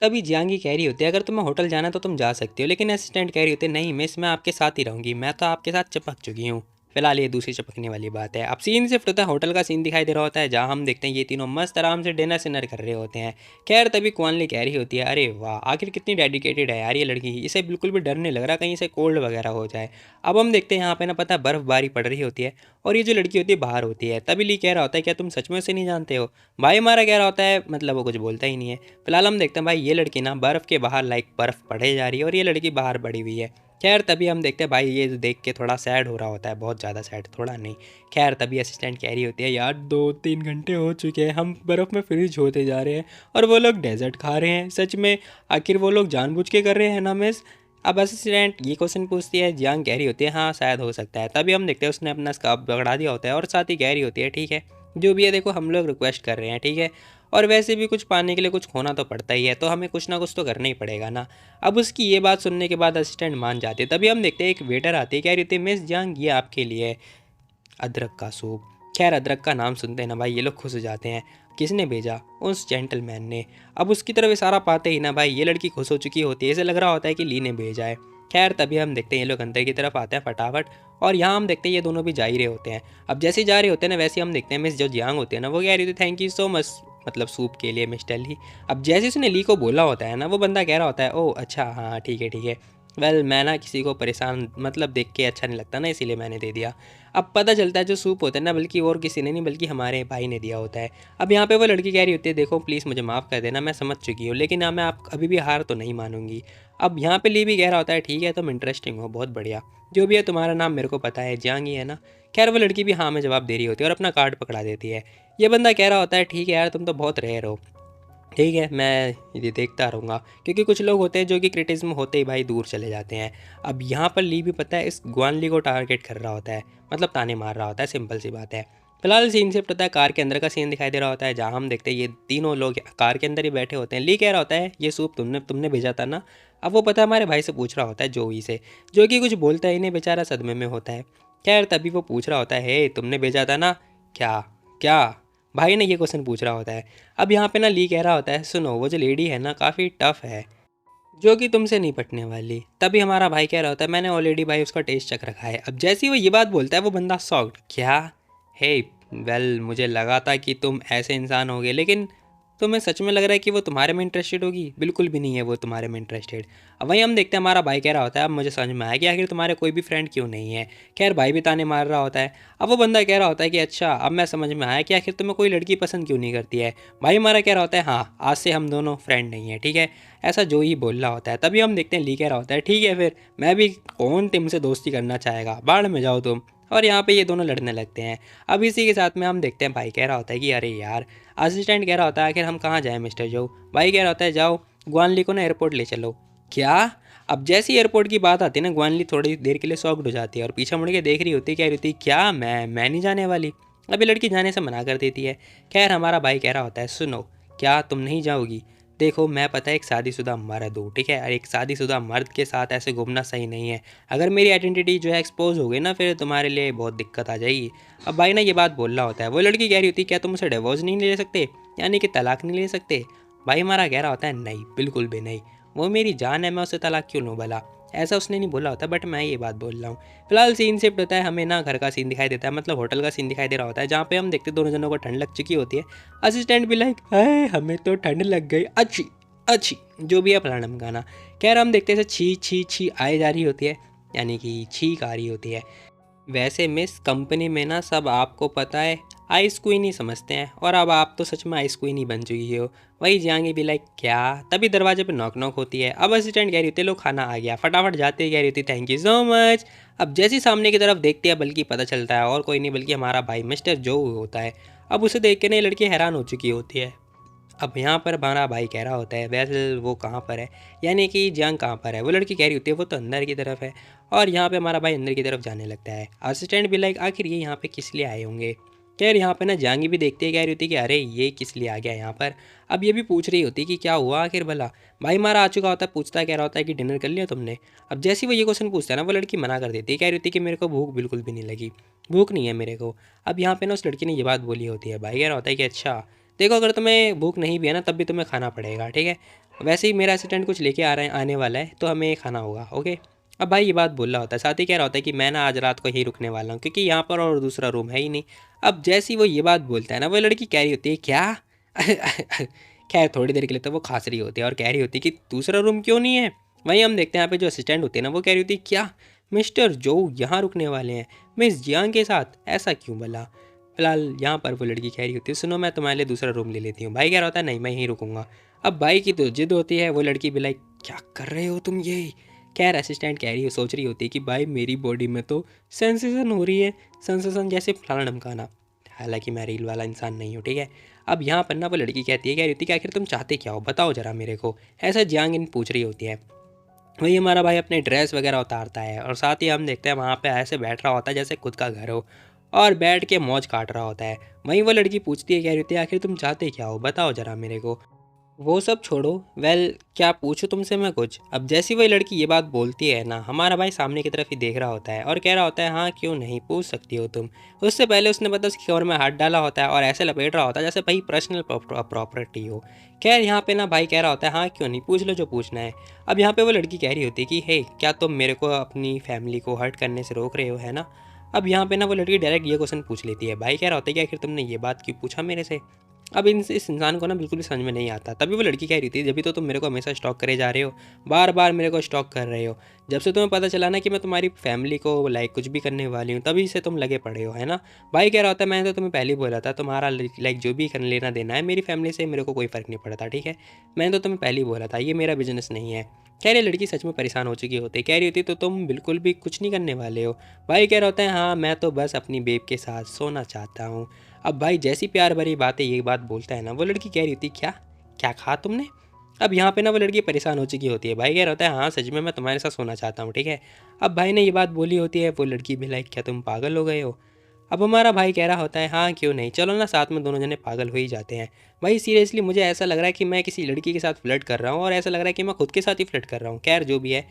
तभी जियांगी कह रही होती है अगर तुम्हें होटल जाना है तो तुम जा सकती हो, लेकिन असिस्टेंट कह रही होती है नहीं मिस मैं आपके साथ ही रहूँगी, मैं तो आपके साथ चिपक चुकी हूँ। फिलहाल ये दूसरी चिपकने वाली बात है। अब सीन शिफ्ट होता है, होटल का सीन दिखाई दे रहा होता है जहाँ हम देखते हैं ये तीनों मस्त आराम से डिनर सिनर कर रहे होते हैं। खैर तभी क्वानली कह रही होती है अरे वाह आखिर कितनी डेडिकेटेड है यार ये लड़की, इसे बिल्कुल भी डर नहीं लग रहा कहीं से कोल्ड वगैरह हो जाए। अब हम देखते हैं यहाँ पे ना पता है बर्फबारी पड़ रही होती है और ये जो लड़की होती है बाहर होती है। तभी ली कह रहा होता है क्या तुम सच में उसे नहीं जानते हो? भाई हमारा कह रहा होता है मतलब वो कुछ बोलता ही नहीं है। फिलहाल हम देखते हैं भाई ये लड़की ना बर्फ़ के बाहर लाइक बर्फ़ पड़े जा रही है और ये लड़की बाहर पड़ी हुई है। खैर तभी हम देखते हैं भाई ये देख के थोड़ा सैड हो रहा होता है, बहुत ज़्यादा सैड, थोड़ा नहीं। खैर तभी असिस्टेंट कह रही होती है यार 2-3 घंटे हो चुके हैं, हम बर्फ़ में फ्रीज होते जा रहे हैं और वो लोग डेजर्ट खा रहे हैं, सच में आखिर वो लोग जानबूझ के कर रहे हैं ना मिस? अब असिस्टेंट ये क्वेश्चन पूछती है, जियांग कह रही होती है हाँ शायद हो सकता है। तभी हम देखते हैं उसने अपना स्कार्फ पकड़ा दिया होता है और साथ ही कह रही होती है ठीक है जो भी है देखो हम लोग रिक्वेस्ट कर रहे हैं ठीक है, और वैसे भी कुछ पाने के लिए कुछ खोना तो पड़ता ही है, तो हमें कुछ ना कुछ तो करना ही पड़ेगा ना। अब उसकी ये बात सुनने के बाद असिस्टेंट मान जाते हैं। तभी हम देखते हैं एक वेटर आती है, कह रही होती है मिस जियांग ये आपके लिए अदरक का सूप। खैर अदरक का नाम सुनते हैं ना भाई ये लोग खुश हो जाते हैं। किसने भेजा? उस जेंटलमैन ने। अब उसकी तरफ इशारा पाते ही ना भाई ये लड़की खुश हो चुकी होती है, ऐसे लग रहा होता है कि ली ने भेजा है। खैर तभी हम देखते हैं ये लोग अंदर की तरफ आते हैं फटाफट, और यहाँ हम देखते हैं ये दोनों भी जा ही रहे होते हैं। अब जैसे ही जा रहे होते हैं ना वैसे ही हम देखते हैं मिस जो जियांग होती है ना वो कह रही थी थैंक यू सो मच, मतलब सूप के लिए मिस्टर ली। अब जैसे उसने ली को बोला होता है ना वो बंदा कह रहा होता है ओह अच्छा हाँ ठीक है ठीक है, वेल मैं ना किसी को परेशान मतलब देख के अच्छा नहीं लगता ना, इसीलिए मैंने दे दिया। अब पता चलता है जो सूप होता है ना बल्कि और किसी ने नहीं बल्कि हमारे भाई ने दिया होता है। अब यहाँ पे वो लड़की कह रही होती है देखो प्लीज़ मुझे माफ़ कर देना, मैं समझ चुकी हूँ लेकिन हाँ मैं आप अभी भी हार तो नहीं मानूंगी। अब यहाँ पे ली भी कह रहा होता है ठीक है तुम इंटरेस्टिंग हो, बहुत बढ़िया, जो भी है तुम्हारा नाम मेरे को पता है, जियांग ही है ना। खैर वो लड़की भी हाँ में जवाब दे रही होती है और अपना कार्ड पकड़ा देती है। ये बंदा कह रहा होता है ठीक है यार तुम तो बहुत रेयर हो, ठीक है मैं ये देखता रहूँगा, क्योंकि कुछ लोग होते हैं जो कि क्रिटिज्म होते ही भाई दूर चले जाते हैं। अब यहाँ पर ली भी पता है इस ग्वानली को टारगेट कर रहा होता है, मतलब ताने मार रहा होता है, सिंपल सी बात है। फिलहाल सीन शिफ्ट होता है, कार के अंदर का सीन दिखाई दे रहा होता है जहाँ हम देखते हैं ये तीनों लोग कार के अंदर ही बैठे होते हैं। ली कह रहा होता है ये सूप तुमने तुमने भेजा था ना। अब वो पता है हमारे भाई से पूछ रहा होता है जोई से, जो कि कुछ बोलता ही नहीं, बेचारा सदमे में होता है। खैर तभी वो पूछ रहा होता है हे तुमने भेजा था ना। क्या? क्या? भाई ने ये क्वेश्चन पूछ रहा होता है। अब यहाँ पे ना ली कह रहा होता है सुनो वो जो लेडी है ना काफ़ी टफ है, जो कि तुमसे नहीं पटने वाली। तभी हमारा भाई कह रहा होता है मैंने ऑलरेडी भाई उसका टेस्ट चख रखा है। अब जैसे ही वो ये बात बोलता है वो बंदा शॉक्ड, क्या? हे वेल मुझे लगा था कि तुम ऐसे इंसान होगे, लेकिन तुम्हें सच में लग रहा है कि वो तुम्हारे में इंटरेस्टेड होगी? बिल्कुल भी नहीं है वो तुम्हारे में इंटरेस्टेड। अब वहीं हम देखते हैं हमारा भाई कह रहा होता है अब मुझे समझ में आया कि आखिर तुम्हारे कोई भी फ्रेंड क्यों नहीं है। खैर भाई भी ताने मार रहा होता है। अब वो बंदा कह रहा होता है कि अच्छा अब मैं समझ में आया कि आखिर तुम्हें कोई लड़की पसंद क्यों नहीं करती है। भाई हमारा कह रहा होता है हाँ आज से हम दोनों फ्रेंड नहीं है ठीक है, ऐसा जो ही बोल रहा होता है। तभी हम देखते हैं ली कह रहा होता है ठीक है फिर मैं भी, कौन तुमसे दोस्ती करना चाहेगा, बाढ़ में जाओ तुम। और यहाँ पे ये दोनों लड़ने लगते हैं। अब इसी के साथ में हम देखते हैं भाई कह रहा होता है कि अरे यार, असिस्टेंट कह रहा होता है आखिर हम कहाँ जाएं मिस्टर जो। भाई कह रहा होता है जाओ ग्वानली को ना एयरपोर्ट ले चलो। क्या? अब जैसी एयरपोर्ट की बात आती है ना ग्वानली थोड़ी देर के लिए शॉक्ड हो जाती है और पीछे मुड़ के देख रही होती है, कह रही होती है क्या मैं नहीं जाने वाली। अभी लड़की जाने से मना कर देती है। खैर हमारा भाई कह रहा होता है सुनो क्या तुम नहीं जाओगी? देखो मैं पता है एक शादीशुदा मर्द हूँ ठीक है, और एक शादीशुदा मर्द के साथ ऐसे घूमना सही नहीं है। अगर मेरी आइडेंटिटी जो है एक्सपोज हो गई ना फिर तुम्हारे लिए बहुत दिक्कत आ जाएगी। अब भाई ना ये बात बोल रहा होता है, वो लड़की कह रही होती है क्या तुम उसे डिवोर्स नहीं ले सकते, यानी कि तलाक नहीं ले सकते? भाई हमारा कह रहा होता है नहीं बिल्कुल भी नहीं, वो मेरी जान है, मैं उसे तलाक क्यों लूँ भला। ऐसा उसने नहीं बोला होता बट मैं ये बात बोल रहा हूँ। फिलहाल सीन शिफ्ट होता है, हमें ना घर का सीन दिखाई देता है, मतलब होटल का सीन दिखाई दे रहा होता है जहाँ पे हम देखते दोनों जनों को ठंड लग चुकी होती है। असिस्टेंट भी लाइक है हमें तो ठंड लग गई अच्छी अच्छी, जो भी है फलाना गाना। खैर हम देखते हैं छी छी छी आए जा रही होती है, यानी कि छींक आ रही होती है। वैसे मिस कंपनी में ना सब आपको पता है आइस क्वीन ही समझते हैं, और अब आप तो सच में आइस क्वीन ही बन चुकी हो। वही जाएंगे भी लाइक क्या। तभी दरवाजे पे नॉक नॉक होती है। अब असिस्टेंट कह रही होती है लो खाना आ गया, फटाफट जाते ही कह रही होती थैंक यू सो मच। अब जैसी सामने की तरफ देखती है बल्कि पता चलता है और कोई नहीं बल्कि हमारा भाई मिस्टर जो होता है। अब उसे देख के ना ये लड़की हैरान हो चुकी होती है। अब यहाँ पर हमारा भाई कह रहा होता है वैसे वो कहाँ पर है, यानी कि जंग कहाँ पर है। वो लड़की कह रही होती है वो तो अंदर की तरफ है, और यहाँ पे हमारा भाई अंदर की तरफ जाने लगता है। असिस्टेंट भी लाइक आखिर ये यहाँ पे किस लिए आए होंगे। खैर यहाँ पे ना जांगी भी देखती है, कह रही होती है कि अरे ये किस लिए आ गया यहाँ पर। अब ये भी पूछ रही होती है कि क्या हुआ आखिर भला। भाई हमारा आ चुका होता है, पूछता कह रहा होता है कि डिनर कर लिया तुमने। अब जैसे ही वो ये क्वेश्चन पूछता है ना वो लड़की मना कर देती है, कह रही होती है कि मेरे को भूख बिल्कुल भी नहीं लगी, भूख नहीं है मेरे को। अब यहाँ पे ना उस लड़की ने ये बात बोली होती है। भाई कह रहा होता है कि अच्छा देखो अगर तुम्हें भूख नहीं भी है ना तब भी तुम्हें खाना पड़ेगा ठीक है, वैसे ही मेरा असिस्टेंट कुछ लेके आ रहे हैं आने वाला है तो हमें ये खाना होगा ओके। अब भाई ये बात बोल रहा होता है, साथ ही कह रहा होता है कि मैं ना आज रात को यहीं रुकने वाला हूँ क्योंकि यहाँ पर और दूसरा रूम है ही नहीं। अब जैसे ही वो ये बात बोलता है ना वो लड़की कह रही होती है क्या। खैर थोड़ी देर के लिए तो वो खांस रही होती है और कह रही होती है कि दूसरा रूम क्यों नहीं है। वहीं हम देखते हैं यहाँ पे जो असिस्टेंट होती है ना वो कह रही होती है क्या मिस्टर जो यहाँ रुकने वाले हैं मिस जियांग के साथ, ऐसा क्यों भला। फिलहाल यहाँ पर वो लड़की कह रही होती है सुनो मैं तुम्हारे लिए दूसरा रूम ले लेती हूँ। भाई कह रहा होता है नहीं मैं यहीं रुकूंगा। अब भाई की तो जिद होती है, वो लड़की भी लाइक क्या कर रहे हो तुम ये। खैर असिस्टेंट कह रही हो सोच रही होती है कि भाई मेरी बॉडी में तो सेंसेशन हो रही है, सेंसेशन जैसे फलाना ढमकाना, हालांकि मैं रील वाला इंसान नहीं हूँ ठीक है। अब यहाँ पर ना वो लड़की कहती है, कह रही होती है कि आखिर तुम चाहते क्या हो बताओ जरा मेरे को, ऐसा जियांग इन पूछ रही होती है। वही हमारा भाई अपने ड्रेस वगैरह उतारता है और साथ ही हम देखते हैं वहाँ पे ऐसे बैठ रहा होता है जैसे खुद का घर हो और बैठ के मौज काट रहा होता है। वहीं वो लड़की पूछती है, कह रही होती है, आखिर तुम चाहते क्या हो, बताओ ज़रा मेरे को। वो सब छोड़ो, वेल क्या पूछूं तुमसे मैं कुछ। अब जैसी वही लड़की ये बात बोलती है ना, हमारा भाई सामने की तरफ ही देख रहा होता है और कह रहा होता है, हाँ क्यों नहीं, पूछ सकती हो तुम। उससे पहले उसने बस उसकी कमर में हाथ डाला होता है और ऐसे लपेट रहा होता है जैसे भाई पर्सनल प्रॉपर्टी हो। खैर यहाँ पे ना भाई कह रहा होता है, हाँ क्यों नहीं, पूछ लो जो पूछना है। अब यहाँ पे वो लड़की कह रही होती है कि हे, क्या तुम मेरे को अपनी फैमिली को हर्ट करने से रोक रहे हो, है ना। अब यहाँ पे ना वो लड़की डायरेक्ट ये क्वेश्चन पूछ लेती है। भाई कह रहा होता है कि आखिर तुमने ये बात क्यों पूछा मेरे से। अब इस इंसान को ना बिल्कुल भी समझ में नहीं आता। तभी वो लड़की कह रही थी, जब तो तुम मेरे को हमेशा स्टॉक करे जा रहे हो, बार बार मेरे को स्टॉक कर रहे हो। जब से तुम्हें पता चला ना कि मैं तुम्हारी फैमिली को लाइक कुछ भी करने वाली हूँ, तभी से तुम लगे पड़े हो, है ना। भाई कह रहा होता है, मैंने तो तुम्हें पहले ही बोला था, तुम्हारा लाइक जो भी लेना देना है मेरी फैमिली से मेरे को कोई फ़र्क नहीं पड़ता, ठीक है। मैंने तो तुम्हें पहले ही बोला था, ये मेरा बिजनेस नहीं है। कह रही लड़की सच में परेशान हो चुकी होती, कह रही होती तो तुम बिल्कुल भी कुछ नहीं करने वाले हो। भाई कह रहा होता है, हाँ मैं तो बस अपनी बेब के साथ सोना चाहता हूँ। अब भाई जैसी प्यार भरी बातें ये बात बोलता है ना, वो लड़की कह रही होती, क्या क्या कहा तुमने। अब यहाँ पे ना वो लड़की परेशान हो चुकी होती है। भाई कह रहा होता है, हाँ सच में मैं तुम्हारे साथ सोना चाहता हूँ, ठीक है। अब भाई ने ये बात बोली होती है, वो लड़की भी लाइक, क्या तुम पागल हो गए हो। अब हमारा भाई कह रहा होता है, हाँ क्यों नहीं, चलो ना साथ में दोनों जने पागल हो ही जाते हैं। भाई सीरियसली मुझे ऐसा लग रहा है कि मैं किसी लड़की के साथ फ्लर्ट कर रहा हूँ और ऐसा लग रहा है कि मैं खुद के साथ ही फ्लर्ट कर रहा हूँ। खैर जो भी है,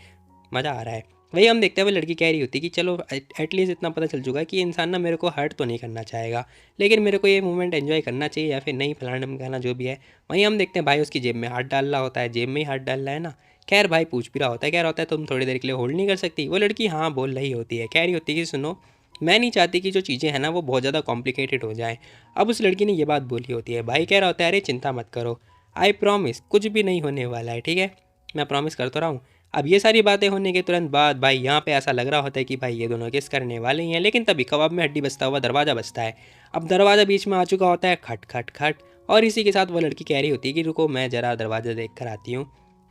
मज़ा आ रहा है। वही हम देखते हैं वो लड़की कह रही होती कि चलो एटलीस्ट इतना पता चल चुका है कि ये इंसान ना मेरे को हर्ट तो नहीं करना चाहेगा, लेकिन मेरे को ये मोमेंट एंजॉय करना चाहिए या फिर नहीं, फलाना ढिमकाना जो भी है। वहीं हम देखते हैं भाई उसकी जेब में हाथ डाल रहा होता है, जेब में ही हाथ डाल रहा है ना। खैर भाई पूछ भी रहा होता है, कह रहा होता है तुम थोड़ी देर के लिए होल्ड नहीं कर सकती। वो लड़की हाँ बोल रही होती है, कह रही होती है कि सुनो, मैं नहीं चाहती कि जो चीज़ें हैं ना वो बहुत ज़्यादा कॉम्प्लिकेटेड हो जाए। अब उस लड़की ने ये बात बोली होती है। भाई कह रहा होता है, अरे चिंता मत करो, आई प्रॉमिस, कुछ भी नहीं होने वाला है, ठीक है, मैं प्रॉमिस कर तो रहा हूँ। अब ये सारी बातें होने के तुरंत बाद भाई यहाँ पे ऐसा लग रहा होता है कि भाई ये दोनों किस करने वाले ही हैं, लेकिन तभी कबाब में हड्डी बसता हुआ दरवाज़ा बजता है। अब दरवाज़ा बीच में आ चुका होता है, खट खट खट। और इसी के साथ वो लड़की कह रही होती है कि रुको मैं ज़रा दरवाज़ा देख कर आती हूँ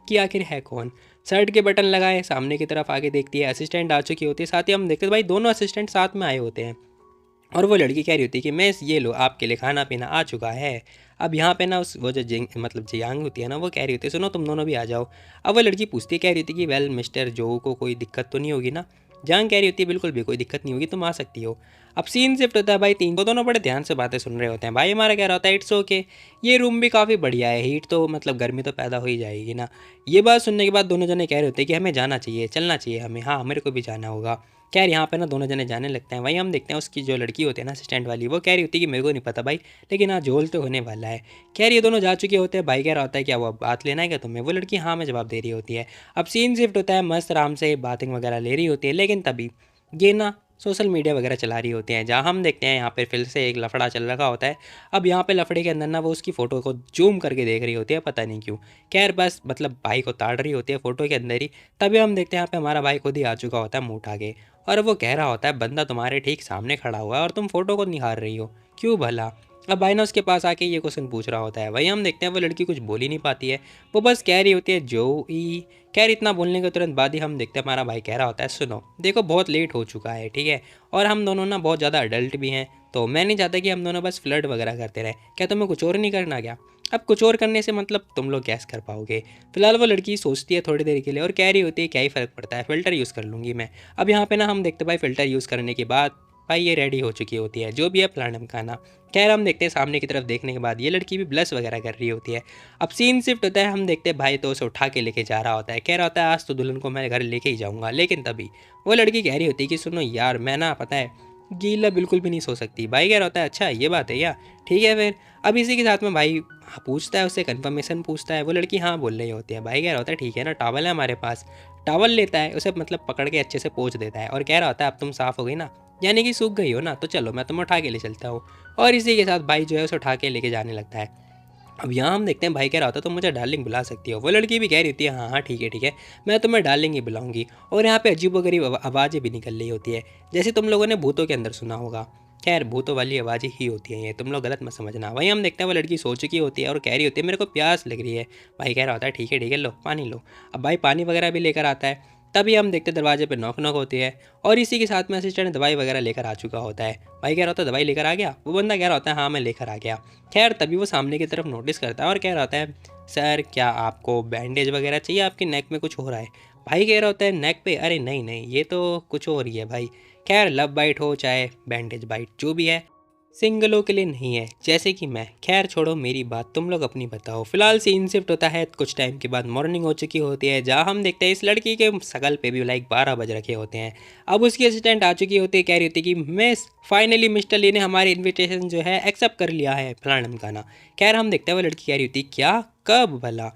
कि आखिर है कौन। शर्ट के बटन लगाए सामने की तरफ आगे देखती है, असिस्टेंट आ चुकी होती है। साथ ही हम देखते हैं भाई दोनों असिस्टेंट साथ में आए होते हैं और वो लड़की कह रही होती है कि मैं ये लो आपके लिए खाना पीना आ चुका है। अब यहाँ पे ना उस वो जो जिंग मतलब जियांग होती है ना, वो कह रही होती है, सुनो तुम दोनों भी आ जाओ। अब वो लड़की पूछती है, कह रही होती है कि वेल मिस्टर जो को कोई दिक्कत तो नहीं होगी ना। जांग कह रही होती है, बिल्कुल भी कोई दिक्कत नहीं होगी, तुम आ सकती हो। अब सीन शिफ्ट होता है भाई तीन, वो दोनों बड़े ध्यान से बातें सुन रहे होते हैं। भाई हमारा कह रहा होता है, इट्स ओके, ये रूम भी काफ़ी बढ़िया है, हीट तो मतलब गर्मी तो पैदा हो ही जाएगी ना। ये बात सुनने के बाद दोनों जने कह रहे होते हैं कि हमें जाना चाहिए, चलना चाहिए हमें, हाँ मेरे को भी जाना होगा। खैर यहाँ पे ना दोनों जने जाने लगते हैं। वहीं हम देखते हैं उसकी जो लड़की होती है ना असिस्टेंट वाली, वो कह रही होती है कि मेरे को नहीं पता भाई, लेकिन हाँ झोल तो होने वाला है। खैर ये दोनों जा चुके होते हैं। भाई कह रहा होता है, क्या वो बात लेना है क्या तुम्हें। वो लड़की हाँ में जवाब दे रही होती है। अब सीन शिफ्ट होता है, मस्त आराम से बातिंग वगैरह ले रही होती है, लेकिन तभी ये ना सोशल मीडिया वगैरह चला रही होती हैं, जहाँ हम देखते हैं यहाँ पे फिर से एक लफड़ा चल रखा होता है। अब यहाँ पे लफड़े के अंदर ना वो उसकी फ़ोटो को जूम करके देख रही होती है, पता नहीं क्यों। खैर बस मतलब भाई को ताड़ रही होती है फ़ोटो के अंदर ही। तभी हम देखते हैं यहाँ पे हमारा भाई खुद ही आ चुका होता है मुँह उठा के, और वो कह रहा होता है, बंदा तुम्हारे ठीक सामने खड़ा हुआ है और तुम फोटो को निहार रही हो, क्यों भला। अब भाई ना उसके पास आके ये क्वेश्चन पूछ रहा होता है। वहीं हम देखते हैं वो लड़की कुछ बोल ही नहीं पाती है, वो बस कह रही होती है जो ई। खैर इतना बोलने के तुरंत बाद ही हम देखते हैं हमारा भाई कह रहा होता है, सुनो देखो बहुत लेट हो चुका है, ठीक है, और हम दोनों ना बहुत ज़्यादा अडल्ट भी हैं, तो मैं नहीं चाहता कि हम दोनों बस फ्लर्ट वगैरह करते रहे। क्या तुम्हें कुछ और नहीं करना क्या। अब कुछ और करने से मतलब तुम लोग गैस कर पाओगे। फिलहाल वो लड़की सोचती है थोड़ी देर के लिए और कह रही होती है, क्या ही फ़र्क पड़ता है, फ़िल्टर यूज़ कर लूँगी मैं। अब यहाँ पे ना हम देखते भाई फ़िल्टर यूज़ करने के बाद भाई ये रेडी हो चुकी होती है, जो भी है प्लानम खाना। खैर हम देखते हैं सामने की तरफ देखने के बाद ये लड़की भी ब्लश वगैरह कर रही होती है। अब सीन शिफ्ट होता है, हम देखते हैं भाई तो उसे उठा के लेके जा रहा होता है, कह रहा होता है आज तो दुल्हन को मैं घर लेके ही जाऊँगा। लेकिन तभी वो लड़की कह रही होती है कि सुनो यार, मैं ना पता है गीला बिल्कुल भी नहीं सो सकती। भाई कह रहा होता है, अच्छा ये बात है क्या, ठीक है फिर। अब इसी के साथ में भाई हाँ, पूछता है उससे कंफर्मेशन पूछता है। वो लड़की हाँ बोल रही होती है। भाई कह रहा होता है, ठीक है ना, टॉवल है हमारे पास। टॉवल लेता है, उसे मतलब पकड़ के अच्छे से पोंछ देता है और कह रहा होता है, अब तुम साफ़ हो गई ना, यानी कि सूख गई हो ना, तो चलो मैं तुम्हें उठा के ले चलता हूँ। और इसी के साथ भाई जो है उसे उठा के लेके जाने लगता है। अब यहाँ हम देखते हैं भाई कह रहा होता है, तो मुझे डार्लिंग बुला सकती हो। वो लड़की भी कह रही होती है, हाँ हाँ ठीक है ठीक है, मैं तुम्हें डार्लिंग ही बुलाऊंगी। और यहाँ पे अजीबोगरीब आवाज़ें भी निकल रही होती है, जैसे तुम लोगों ने भूतों के अंदर सुना होगा। खैर भूतों वाली आवाज़ें ही होती हैं ये, तुम लोग गलत मत समझना। वहीं हम देखते हैं वो लड़की सो चुकी होती है और कह रही होती है, मेरे को प्यास लग रही है। भाई कह रहा होता है, ठीक है लो पानी लो। अब भाई पानी वगैरह भी लेकर आता है। तभी हम देखते दरवाजे पे नॉक नॉक होती है और इसी के साथ में असिस्टेंट दवाई वगैरह लेकर आ चुका होता है। भाई कह रहा होता है, दवाई लेकर आ गया। वो बंदा कह रहा होता है, हाँ मैं लेकर आ गया। खैर तभी वो सामने की तरफ नोटिस करता है और कह रहा होता है, सर क्या आपको बैंडेज वगैरह चाहिए, आपकी नेक में कुछ हो रहा है। भाई कह रहा होता है नेक पे, अरे नहीं नहीं ये तो कुछ और ही है भाई। खैर लव बाइट हो चाहे बैंडेज बाइट जो भी है, सिंगलों के लिए नहीं है जैसे कि मैं। खैर छोड़ो मेरी बात, तुम लोग अपनी बताओ। फिलहाल सीन शिफ्ट होता है कुछ टाइम के बाद, मॉर्निंग हो चुकी होती है, जहाँ हम देखते हैं इस लड़की के शकल पे भी लाइक 12 बज रखे होते हैं। अब उसकी असिस्टेंट आ चुकी होती है, कह रही होती है कि मिस फाइनली मिस्टर ली ने हमारी इन्विटेशन जो है एक्सेप्ट कर लिया है फलाना ढमकाना। खैर हम देखते हैं वो लड़की कह रही होती क्या, कब भला।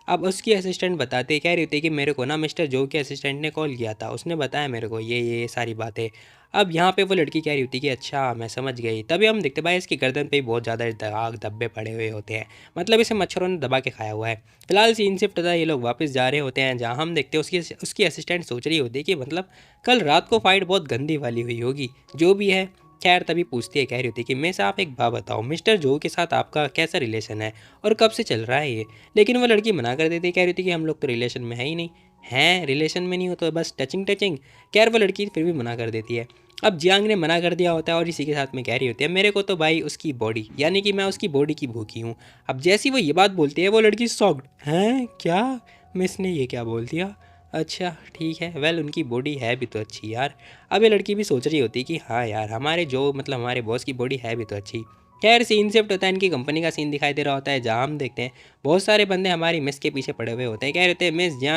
अब उसकी असिस्टेंट बताते कह रही होती कि मेरे को ना मिस्टर जो के असिस्टेंट ने कॉल किया था, उसने बताया मेरे को ये सारी बातें। अब यहाँ पे वो लड़की कह रही होती कि अच्छा मैं समझ गई। तभी हम देखते भाई इसकी गर्दन पे बहुत ज़्यादा दाग धब्बे पड़े हुए होते हैं, मतलब इसे मच्छरों ने दबा के खाया हुआ है। फिलहाल सीन शिफ्ट होता है, ये लोग वापस जा रहे होते हैं, जहाँ हम देखते हैं उसकी असिस्टेंट सोच रही होती है कि मतलब कल रात को फाइट बहुत गंदी वाली हुई होगी जो भी है। खैर तभी पूछती है, कह रही होती कि मैं साहब एक बात बताओ, मिस्टर जो के साथ आपका कैसा रिलेशन है और कब से चल रहा है ये। लेकिन वो लड़की मना कर देती, कह रही थी कि हम लोग तो रिलेशन में है ही नहीं। हैं रिलेशन में नहीं हो तो बस टचिंग टचिंग। खैर वो लड़की फिर भी मना कर देती है। अब जियांग ने मना कर दिया होता है और इसी के साथ में कह रही होती है मेरे को तो भाई उसकी बॉडी यानी कि मैं उसकी बॉडी की भूखी हूँ। अब जैसी वो ये बात बोलती है वो लड़की सॉक्ड, हैं क्या, मिस ने ये क्या बोल दिया, अच्छा ठीक है, वेल उनकी बॉडी है भी तो अच्छी यार। अब ये लड़की भी सोच रही होती कि हाँ यार हमारे जो मतलब हमारे बॉस की बॉडी है भी तो अच्छी। खैर सीन शिफ्ट होता है, इनकी कंपनी का सीन दिखाई दे रहा होता है, जहाँ हम देखते हैं बहुत सारे बंदे हमारी मिस के पीछे पड़े हुए होते हैं, कह रहे होते हैं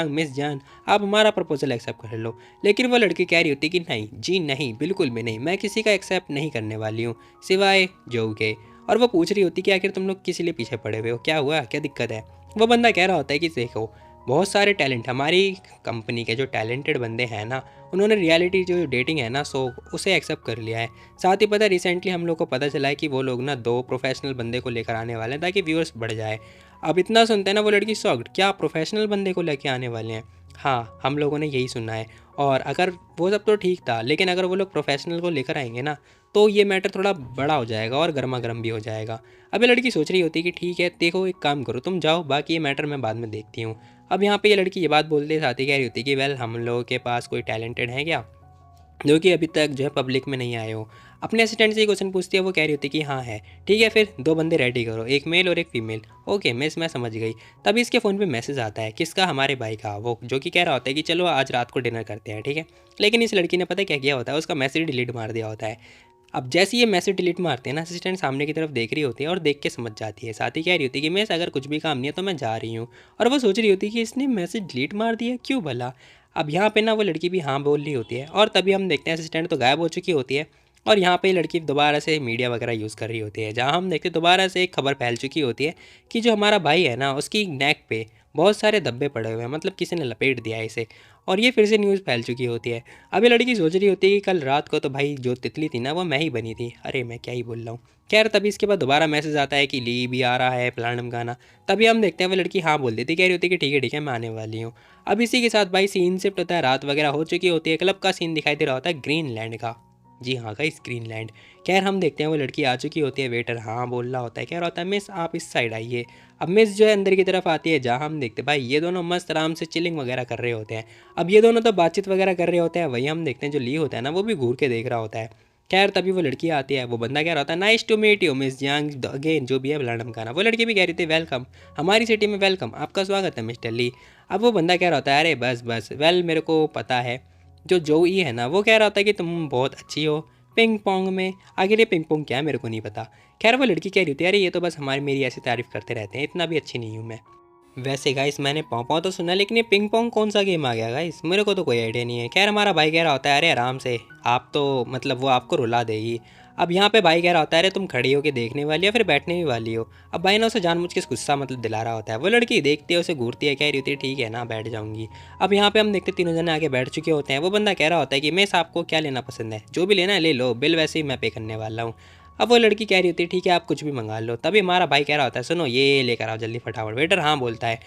मिस जान आप हमारा प्रपोजल एक्सेप्ट कर लो। लेकिन वो लड़की कह रही होती कि नहीं जी नहीं बिल्कुल भी नहीं, मैं किसी का एक्सेप्ट नहीं करने वाली हूँ सिवाय जो के। और वो पूछ रही होती कि आखिर तुम लोग किस लिए पीछे पड़े हुए हो, क्या हुआ, क्या दिक्कत है। वो बंदा कह रहा होता है कि देखो बहुत सारे टैलेंट हमारी कंपनी के जो टैलेंटेड बंदे हैं ना, उन्होंने रियलिटी जो डेटिंग है ना सो उसे एक्सेप्ट कर लिया है। साथ ही पता रिसेंटली हम लोग को पता चला है कि वो लोग ना 2 प्रोफेशनल बंदे को लेकर आने वाले हैं ताकि व्यूअर्स बढ़ जाए। अब इतना सुनते हैं ना वो लड़की शॉक्ड, क्या प्रोफेशनल बंदे को लेके आने वाले हैं। हाँ हम लोगों ने यही सुना है। और अगर वो सब तो ठीक था, लेकिन अगर वो लोग प्रोफेशनल को लेकर आएंगे ना तो ये मैटर थोड़ा बड़ा हो जाएगा और गर्मा गर्म भी हो जाएगा। अब ये लड़की सोच रही होती है कि ठीक है देखो एक काम करो तुम जाओ, बाकी ये मैटर मैं बाद में देखती हूँ। अब यहाँ पे ये लड़की ये बात बोलते साथ ही कह रही होती कि वेल हम लोगों के पास कोई टैलेंटेड है क्या जो कि अभी तक जो है पब्लिक में नहीं आए हो। अपने असिस्टेंट से ये क्वेश्चन पूछती है, वो कह रही होती कि हाँ है। ठीक है फिर 2 बंदे रेडी करो, एक मेल और एक फीमेल। ओके मिस मैं समझ गई। तभी इसके फ़ोन पे मैसेज आता है, किसका, हमारे भाई का, वो जो कि कह रहा होता है कि चलो आज रात को डिनर करते हैं ठीक है। लेकिन इस लड़की ने पता है क्या किया होता है, उसका मैसेज डिलीट मार दिया होता है। अब जैसे ये मैसेज डिलीट मारते हैं ना, असिस्टेंट सामने की तरफ देख रही होती है और देख के समझ जाती है, साथ ही कह रही होती है कि मिस अगर कुछ भी काम नहीं है तो मैं जा रही हूँ। और वो सोच रही होती है कि इसने मैसेज डिलीट मार दिया क्यों भला। अब यहाँ पे ना वो लड़की भी हाँ बोल रही होती है और तभी हम देखते हैं असिस्टेंट तो गायब हो चुकी होती है। और यहाँ पे लड़की दोबारा से मीडिया वगैरह यूज़ कर रही होती है, जहाँ हम देखते हैं दोबारा से एक खबर फैल चुकी होती है कि जो हमारा भाई है ना उसकी नेक पे बहुत सारे धब्बे पड़े हुए हैं, मतलब किसी ने लपेट दिया है इसे। और ये फिर से न्यूज़ फैल चुकी होती है। अब ये लड़की सोच रही होती है कि कल रात को तो भाई जो तितली थी ना वो मैं ही बनी थी, अरे मैं क्या ही बोल रहा हूँ। खैर तभी इसके बाद दोबारा मैसेज आता है कि ली भी आ रहा है प्लानम गाना। तभी हम देखते हैं वो लड़की हाँ बोल देती, कह रही होती है कि ठीक है मैं आने वाली हूँ। अब इसी के साथ भाई सीन शिफ्ट होता है, रात वगैरह हो चुकी होती है, क्लब का सीन दिखाई दे रहा होता है ग्रीनलैंड का। जी हाँ गाइस ग्रीनलैंड। खैर हम देखते हैं वो लड़की आ चुकी होती है, वेटर हाँ बोल रहा होता है, कह रहा होता है मिस आप इस साइड आइए। अब मिस जो है अंदर की तरफ आती है, जहाँ हम देखते हैं भाई ये दोनों मस्त आराम से चिलिंग वगैरह कर रहे होते हैं। अब ये दोनों तो बातचीत वगैरह कर रहे होते हैं, वही हम देखते हैं जो ली होता है ना वो भी घूर के देख रहा होता है। खैर तभी वो लड़की आती है, वो बंदा कह रहा होता है nice to meet you miss Yang again जो भी है ब्लाडम खाना। वो लड़की भी कह रही थी वेलकम, हमारी सिटी में वेलकम, आपका स्वागत है मिस्टर ली। अब वो बंदा कह रहा होता है अरे बस बस वेल मेरे को पता है। जो जोई है ना वो कह रहा होता है कि तुम बहुत अच्छी हो पिंग पोंग में। आखिर ये पिंग पोंग क्या है मेरे को नहीं पता। खैर वो लड़की कह रही थी अरे ये तो बस हमारी मेरी ऐसी तारीफ करते रहते हैं, इतना भी अच्छी नहीं हूँ मैं। वैसे गाइस मैंने पाँव पाँव तो सुना, लेकिन ये पिंग पोंग कौन सा गेम आ गया गाइस, मेरे को तो कोई आइडिया नहीं है। खैर हमारा भाई कह रहा होता है अरे आराम से, आप तो मतलब वो आपको रुला देगी। अब यहाँ पे भाई कह रहा होता है अरे तुम खड़ी होके देखने वाली है फिर बैठने भी वाली हो। अब भाई ना उसे जानबूझ के गुस्सा मतलब दिला रहा होता है। वो लड़की देखती है उसे घूरती है, कह रही होती है ठीक है ना बैठ जाऊंगी। अब यहाँ पे हम देखते तीनों जने आगे बैठ चुके होते हैं। वो बंदा कह रहा होता है कि मैं आपको क्या लेना पसंद है, जो भी लेना है ले लो, बिल वैसे ही मैं पे करने वाला हूँ। अब वो लड़की कह रही होती है ठीक है आप कुछ भी मंगा लो। तभी हमारा भाई कह रहा होता है सुनो ये लेकर आओ जल्दी फटाफट। वेटर हाँ बोलता है।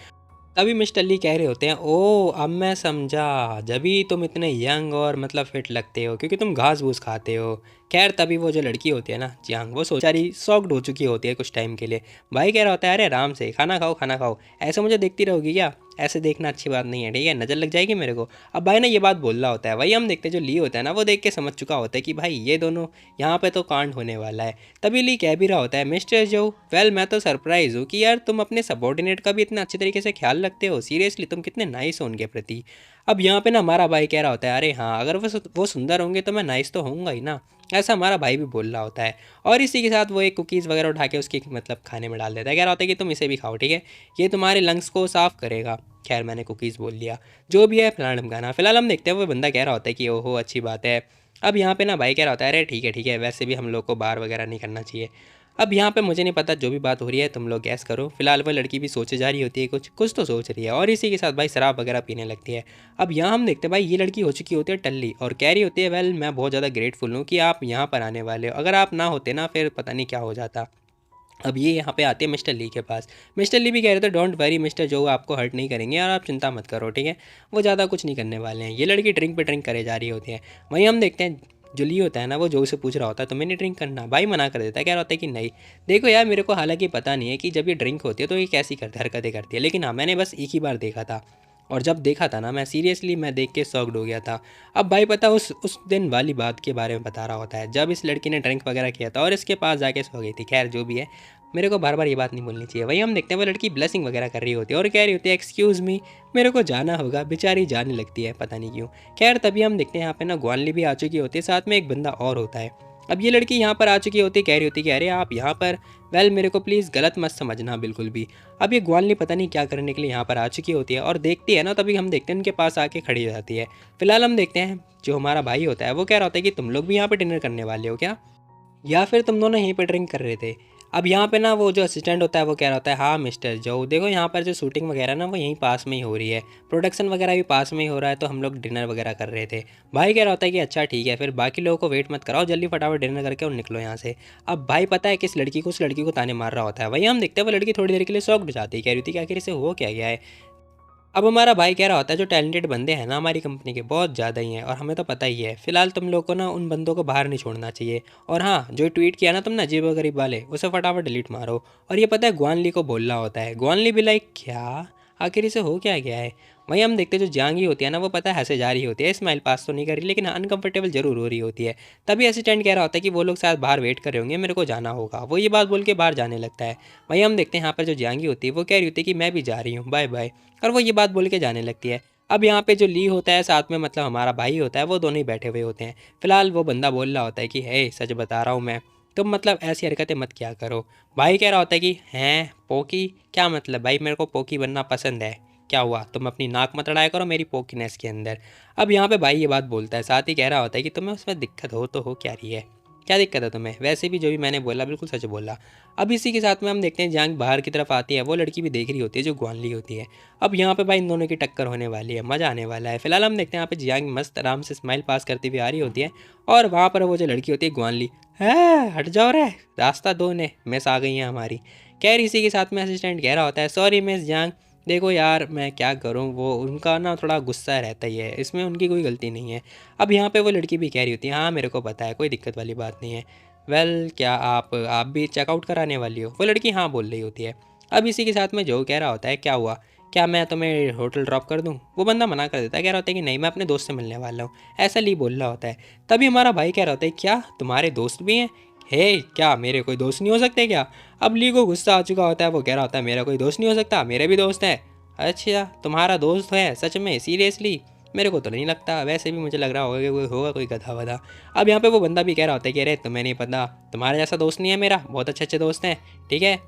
तभी मिस्टर ली कह रहे होते हैं ओ अब मैं समझा, जभी तुम इतने यंग और मतलब फिट लगते हो क्योंकि तुम घास फूस खाते हो। खैर तभी वो जो लड़की होती है ना जियांग, वो सोचारी सॉक्ड हो चुकी होती है कुछ टाइम के लिए। भाई कह रहा होता है अरे आराम से खाना खाओ खाना खाओ, ऐसे मुझे देखती रहोगी क्या, ऐसे देखना अच्छी बात नहीं है ठीक है, नज़र लग जाएगी मेरे को। अब भाई ने ये बात बोल रहा होता है, वही हम देखते हैं जो ली होता है ना वो देख के समझ चुका होता है कि भाई ये दोनों यहाँ पे तो कांड होने वाला है। तभी ली कह भी रहा होता है मिस्टर जो, वेल मैं तो सरप्राइज हूँ कि यार तुम अपने सबॉर्डिनेट का भी इतना अच्छे तरीके से ख्याल रखते हो, सीरियसली तुम कितने नाइस हो उनके प्रति। अब यहाँ पे ना हमारा भाई कह रहा होता है, अरे हाँ, अगर वो सुंदर होंगे तो मैं नाइस तो होऊंगा ही ना। ऐसा हमारा भाई भी बोल रहा होता है। और इसी के साथ वो एक कुकीज़ वगैरह उठा के उसकी मतलब खाने में डाल देता है। कह रहा होता है कि तुम इसे भी खाओ, ठीक है, ये तुम्हारे लंग्स को साफ़ करेगा। खैर मैंने कुकीज़ बोल लिया, जो भी है फलाना ढमकाना। फिलहाल हम देखते हैं वो बंदा कह रहा होता है कि ओहो अच्छी बात है। अब यहाँ पे ना भाई कह रहा होता है, अरे ठीक है, वैसे भी हम लोग को बार वगैरह नहीं करना चाहिए। अब यहाँ पे मुझे नहीं पता, जो भी बात हो रही है तुम लोग गैस करो। फिलहाल वो लड़की भी सोचे जा रही होती है, कुछ कुछ तो सोच रही है, और इसी के साथ भाई शराब वगैरह पीने लगती है। अब यहाँ हम देखते हैं भाई ये लड़की हो चुकी होती है टल्ली, और कह रही होती है, वेल मैं बहुत ज़्यादा ग्रेटफुल हूँ कि आप यहाँ पर आने वाले हो, अगर आप ना होते ना फिर पता नहीं क्या हो जाता। अब ये यहाँ पे आते हैं मिस्टर ली के पास। मिस्टर ली भी कह रहे थे, डोंट वरी मिस्टर जो, आपको हर्ट नहीं करेंगे और आप चिंता मत करो, ठीक है, वो ज़्यादा कुछ नहीं करने वाले हैं। ये लड़की ड्रिंक पे ड्रिंक करे जा रही होती है। वहीं हम देखते हैं जो ली होता है ना, वो जो से पूछ रहा होता है तुम्हें नहीं ड्रिंक करना, भाई मना कर देता है, कह रहा होता है कि नहीं देखो यार, मेरे को हालांकि पता नहीं है कि जब ये ड्रिंक होती है तो ये कैसी करती हरकतें करती है, लेकिन हाँ मैंने बस एक ही बार देखा था, और जब देखा था ना मैं सीरियसली मैं देख के शॉक्ड हो गया था। अब भाई पता उस दिन वाली बात के बारे में बता रहा होता है, जब इस लड़की ने ड्रिंक वगैरह किया था और इसके पास जाके सो गई थी। खैर जो भी है, मेरे को बार बार ये बात नहीं बोलनी चाहिए। वहीं हम देखते हैं वो लड़की ब्लेसिंग वगैरह कर रही होती है और कह रही होती है एक्सक्यूज़ मी, मेरे को जाना होगा। बेचारी जाने लगती है पता नहीं क्यों। खैर तभी हम देखते हैं यहाँ पे ना ग्वानली भी आ चुकी होती है, साथ में एक बंदा और होता है। अब ये लड़की यहाँ पर आ चुकी होती है, कह रही होती है कि अरे आप यहाँ पर, वेल मेरे को प्लीज़ गलत मत समझना बिल्कुल भी। अब ये ग्वानली पता नहीं क्या करने के लिए यहाँ पर आ चुकी होती है, और देखती है ना तभी हम देखते हैं उनके पास आके खड़ी हो जाती है। फिलहाल हम देखते हैं जो हमारा भाई होता है वो कह रहा होता है कि तुम लोग भी यहाँ पर डिनर करने वाले हो क्या, या फिर तुम दोनों यहीं पे ड्रिंक कर रहे थे। अब यहाँ पे ना वो जो असिस्टेंट होता है वो कह रहा होता है, हाँ मिस्टर जो, देखो यहाँ पर जो शूटिंग वगैरह ना वो यहीं पास में ही हो रही है, प्रोडक्शन वगैरह भी पास में ही हो रहा है, तो हम लोग डिनर वगैरह कर रहे थे। भाई कह रहा होता है कि अच्छा ठीक है, फिर बाकी लोगों को वेट मत कराओ, जल्दी फटाफट डिनर करके और निकलो यहाँ से। अब भाई पता है किस लड़की को, उस लड़की को ताने मार रहा होता है। वहीं हम देखते हैं वो लड़की थोड़ी देर के लिए शॉक्ड हो जाती है, कह रही थी कि आखिर इसे हो क्या गया है। अब हमारा भाई कह रहा होता है जो टैलेंटेड बंदे हैं ना हमारी कंपनी के, बहुत ज़्यादा ही हैं, और हमें तो पता ही है। फिलहाल तुम लोग को ना उन बंदों को बाहर नहीं छोड़ना चाहिए, और हाँ जो ट्वीट किया ना तुमने अजीब व गरीब वाले, उसे फटाफट डिलीट मारो। और ये पता है ग्वानली को बोल रहा होता है। ग्वानली भी लाइक क्या, आखिर इसे हो क्या गया है। वहीं हम देखते हैं जो जांगी होती है ना वो पता है हंसे जा रही होती है, स्माइल पास तो नहीं कर रही लेकिन अनकंफर्टेबल जरूर हो रही होती है। तभी असिस्टेंट कह रहा होता है कि वो लोग शायद बाहर वेट कर रहे होंगे, मेरे को जाना होगा। वो ये बात बोल के बाहर जाने लगता है। वहीं हम देखते हैं यहाँ पर जो जांगी होती है वो कह रही होती है कि मैं भी जा रही हूँ, बाय बाय, और वो ये बात बोल के जाने लगती है। अब यहाँ पे जो ली होता है साथ में मतलब हमारा भाई होता है, वो दोनों ही बैठे हुए होते हैं। फिलहाल वो बंदा बोल रहा होता है कि हे सच बता रहा हूँ मैं, तुम मतलब ऐसी हरकतें मत क्या करो। भाई कह रहा होता है कि हैं पोकी, क्या मतलब भाई, मेरे को पोकी बनना पसंद है, क्या हुआ, तुम अपनी नाक मत अड़ाया करो मेरी पोकीनेस के अंदर। अब यहाँ पे भाई ये बात बोलता है, साथ ही कह रहा होता है कि तुम्हें उसमें दिक्कत हो तो हो क्या रही है, क्या दिक्कत है तुम्हें, वैसे भी जो भी मैंने बोला बिल्कुल सच बोला। अब इसी के साथ में हम देखते हैं जांग बाहर की तरफ आती है, वो लड़की भी देख रही होती है जो ग्वानली होती है। अब यहाँ पे भाई इन दोनों की टक्कर होने वाली है, मज़ा आने वाला है। फिलहाल हम देखते हैं यहाँ पे जियांग मस्त आराम से स्माइल पास करती हुई आ रही होती है, और वहाँ पर वो जो लड़की होती है ग्वानली, है हट जाओ रे, रास्ता दो ने, मिस आ गई हैं हमारी। खैर इसी के साथ में असिस्टेंट कह रहा होता है, सॉरी मिस जांग, देखो यार मैं क्या करूँ, वो उनका ना थोड़ा गुस्सा रहता ही है, इसमें उनकी कोई गलती नहीं है। अब यहाँ पे वो लड़की भी कह रही होती है, हाँ मेरे को पता है, कोई दिक्कत वाली बात नहीं है। वेल क्या आप भी चेकआउट कराने वाली हो, वो लड़की हाँ बोल रही होती है। अब इसी के साथ में जो कह रहा होता है, क्या हुआ, क्या मैं तुम्हें होटल ड्रॉप कर दूँ। वो बंदा मना कर देता है, कह रहा होता है कि नहीं मैं अपने दोस्त से मिलने वाला हूँ, ऐसा ली बोल रहा होता है। तभी हमारा भाई कह रहा होता है, क्या तुम्हारे दोस्त भी हैं, हे क्या मेरे कोई दोस्त नहीं हो सकते क्या। अब ली को गुस्सा आ चुका होता है, वो कह रहा होता है मेरा कोई दोस्त नहीं हो सकता, मेरे भी दोस्त हैं। अच्छा तुम्हारा दोस्त है सच में, सीरियसली, मेरे को तो नहीं लगता, वैसे भी मुझे लग रहा होगा कि कोई होगा कोई गधा वधा। अब यहाँ पे वो बंदा भी कह रहा होता है कि अरे तुम्हें नहीं पता, तुम्हारे जैसा दोस्त नहीं है मेरा, बहुत अच्छे अच्छे दोस्त हैं, ठीक है।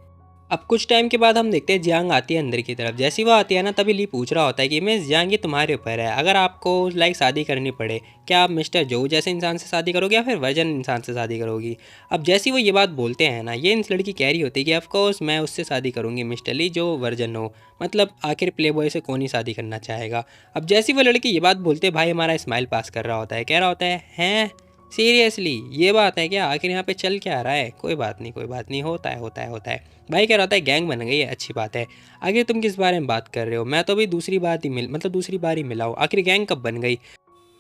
अब कुछ टाइम के बाद हम देखते हैं जियांग आती है अंदर की तरफ। जैसी वो आती है ना तभी ली पूछ रहा होता है कि मिस जियांग ये तुम्हारे ऊपर है, अगर आपको लाइक शादी करनी पड़े, क्या आप मिस्टर जो जैसे इंसान से शादी करोगे या फिर वर्जन इंसान से शादी करोगी। अब जैसी वो ये बात बोलते हैं ना, ये इस लड़की कह रही होती है कि ऑफकोर्स मैं उससे शादी करूँगी मिस्टर ली जो वर्जन हो, मतलब आखिर प्ले बॉय से कौन ही शादी करना चाहेगा। अब जैसी वो लड़की ये बात बोलते भाई हमारा स्माइल पास कर रहा होता है, कह रहा होता है हैं सीरियसली ये बात है क्या, आखिर यहाँ पे चल क्या रहा है, कोई बात नहीं कोई बात नहीं, होता है होता है होता है। भाई कह रहा होता है गैंग बन गई है, अच्छी बात है। आखिर तुम किस बारे में बात कर रहे हो, मैं तो अभी दूसरी बात ही दूसरी बार ही मिला हूँ, आखिर गैंग कब बन गई।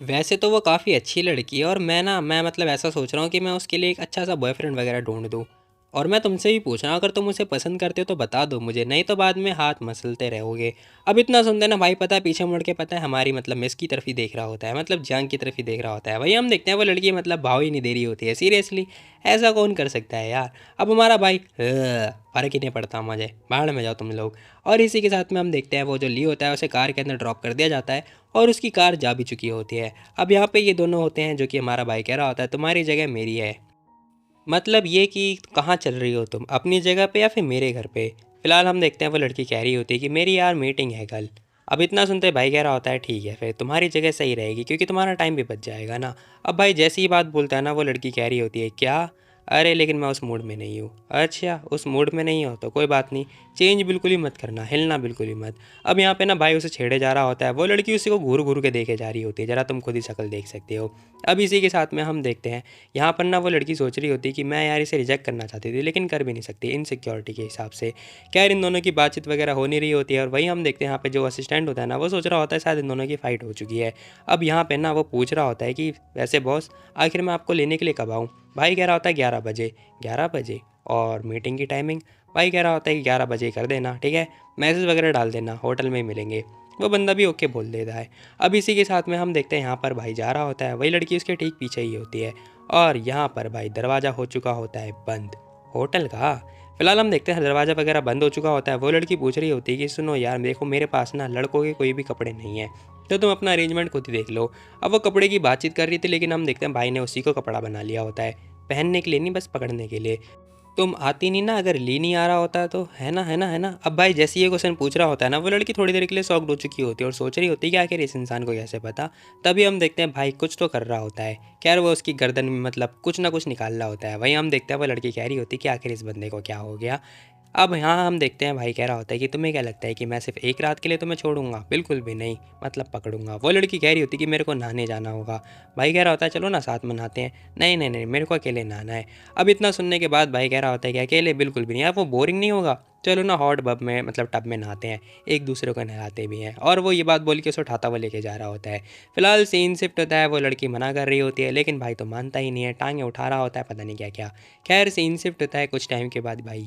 वैसे तो वो काफ़ी अच्छी लड़की है, और मैं मतलब ऐसा सोच रहा हूँ कि मैं उसके लिए एक अच्छा सा बॉयफ्रेंड वगैरह ढूंढ दूँ। और मैं तुमसे भी पूछ रहा हूँ, अगर तुम उसे पसंद करते हो तो बता दो मुझे, नहीं तो बाद में हाथ मसलते रहोगे। अब इतना सुनते ना भाई पता है पीछे मुड़ के पता है हमारी मतलब मिस की तरफ ही देख रहा होता है, मतलब जंग की तरफ ही देख रहा होता है। वही हम देखते हैं वो लड़की मतलब भाव ही नहीं दे रही होती है। सीरियसली ऐसा कौन कर सकता है यार। अब हमारा भाई फर्क ही नहीं पड़ता मुझे, बाहर में जाओ तुम लोग। और इसी के साथ में हम देखते हैं वो जो ली होता है उसे कार के अंदर ड्रॉप कर दिया जाता है और उसकी कार जा भी चुकी होती है। अब यहाँ पे ये दोनों होते हैं जो कि हमारा भाई कह रहा होता है तुम्हारी जगह मेरी है। मतलब ये कि कहाँ चल रही हो तुम, अपनी जगह पे या फिर मेरे घर पे। फिलहाल हम देखते हैं वो लड़की कह रही होती है कि मेरी यार मीटिंग है कल। अब इतना सुनते भाई कह रहा होता है ठीक है फिर तुम्हारी जगह सही रहेगी क्योंकि तुम्हारा टाइम भी बच जाएगा ना। अब भाई जैसी ही बात बोलता है ना वो लड़की कह रही होती है क्या, अरे लेकिन मैं उस मूड में नहीं हूँ। अच्छा उस मूड में नहीं हो तो कोई बात नहीं, चेंज बिल्कुल ही मत करना, हिलना बिल्कुल ही मत। अब यहाँ पे ना भाई उसे छेड़े जा रहा होता है, वो लड़की उसी को घूर घूर के देखे जा रही होती है, ज़रा तुम खुद ही शक्ल देख सकते हो। अब इसी के साथ में हम देखते हैं यहाँ पर ना वो लड़की सोच रही होती कि मैं यार इसे रिजेक्ट करना चाहती थी लेकिन कर भी नहीं सकती इनसिक्योरिटी के हिसाब से। खैर इन दोनों की बातचीत वगैरह हो नहीं रही होती है और वही हम देखते हैं यहाँ पे जो असिस्टेंट होता है ना वो सोच रहा होता है शायद इन दोनों की फ़ाइट हो चुकी है। अब यहाँ पे ना वो पूछ रहा होता है कि वैसे बॉस आखिर मैं आपको लेने के लिए कब आऊँ। भाई कह रहा होता है 11 बजे। 11 बजे और मीटिंग की टाइमिंग। भाई कह रहा होता है कि 11 बजे कर देना ठीक है, मैसेज वगैरह डाल देना, होटल में ही मिलेंगे। वो बंदा भी ओके बोल देता है। अब इसी के साथ में हम देखते हैं यहाँ पर भाई जा रहा होता है, वही लड़की उसके ठीक पीछे ही होती है और यहाँ पर भाई दरवाज़ा हो चुका होता है बंद होटल का। फिलहाल हम देखते हैं दरवाज़ा वगैरह बंद हो चुका होता है। वो लड़की पूछ रही होती है कि सुनो यार देखो मेरे पास ना लड़कों के कोई भी कपड़े नहीं है, तो तुम अपना अरेंजमेंट खुद ही देख लो। अब वो कपड़े की बातचीत कर रही थी लेकिन हम देखते हैं भाई ने उसी को कपड़ा बना लिया होता है, पहनने के लिए नहीं बस पकड़ने के लिए। तुम आती नहीं ना अगर ली नहीं आ रहा होता तो, है ना है ना है ना। अब भाई जैसे ये क्वेश्चन पूछ रहा होता है ना वो लड़की थोड़ी देर के लिए शॉक्ड हो चुकी होती है और सोच रही होती है कि आखिर इस इंसान को कैसे पता। तभी हम देखते हैं भाई कुछ तो कर रहा होता है, खैर वो उसकी गर्दन में मतलब कुछ ना कुछ निकाल रहा होता है। वहीं हम देखते हैं वो लड़की कह रही होती है कि आखिर इस बंदे को क्या हो गया। अब यहाँ हम देखते हैं भाई कह रहा होता है कि तुम्हें क्या लगता है कि मैं सिर्फ एक रात के लिए तुम्हें छोड़ूंगा, बिल्कुल भी नहीं, मतलब पकड़ूंगा। वो लड़की कह रही होती है कि मेरे को नहाने जाना होगा। भाई कह रहा होता है चलो ना साथ में नहाते हैं। नहीं नहीं नहीं मेरे को अकेले नहाना है। अब इतना सुनने के बाद भाई कह रहा होता है कि अकेले बिल्कुल भी नहीं यार, वो बोरिंग नहीं होगा, चलो ना हॉट बब में मतलब टब में नहाते हैं, एक दूसरे को नहलाते भी हैं। और वो ये बात बोल के उसे उठाता हुआ लेके जा रहा होता है। फिलहाल सीन शिफ्ट होता है, वो लड़की मना कर रही होती है लेकिन भाई तो मानता ही नहीं है, टांगे उठा रहा होता है पता नहीं क्या क्या। खैर सीन शिफ्ट होता है कुछ टाइम के बाद भाई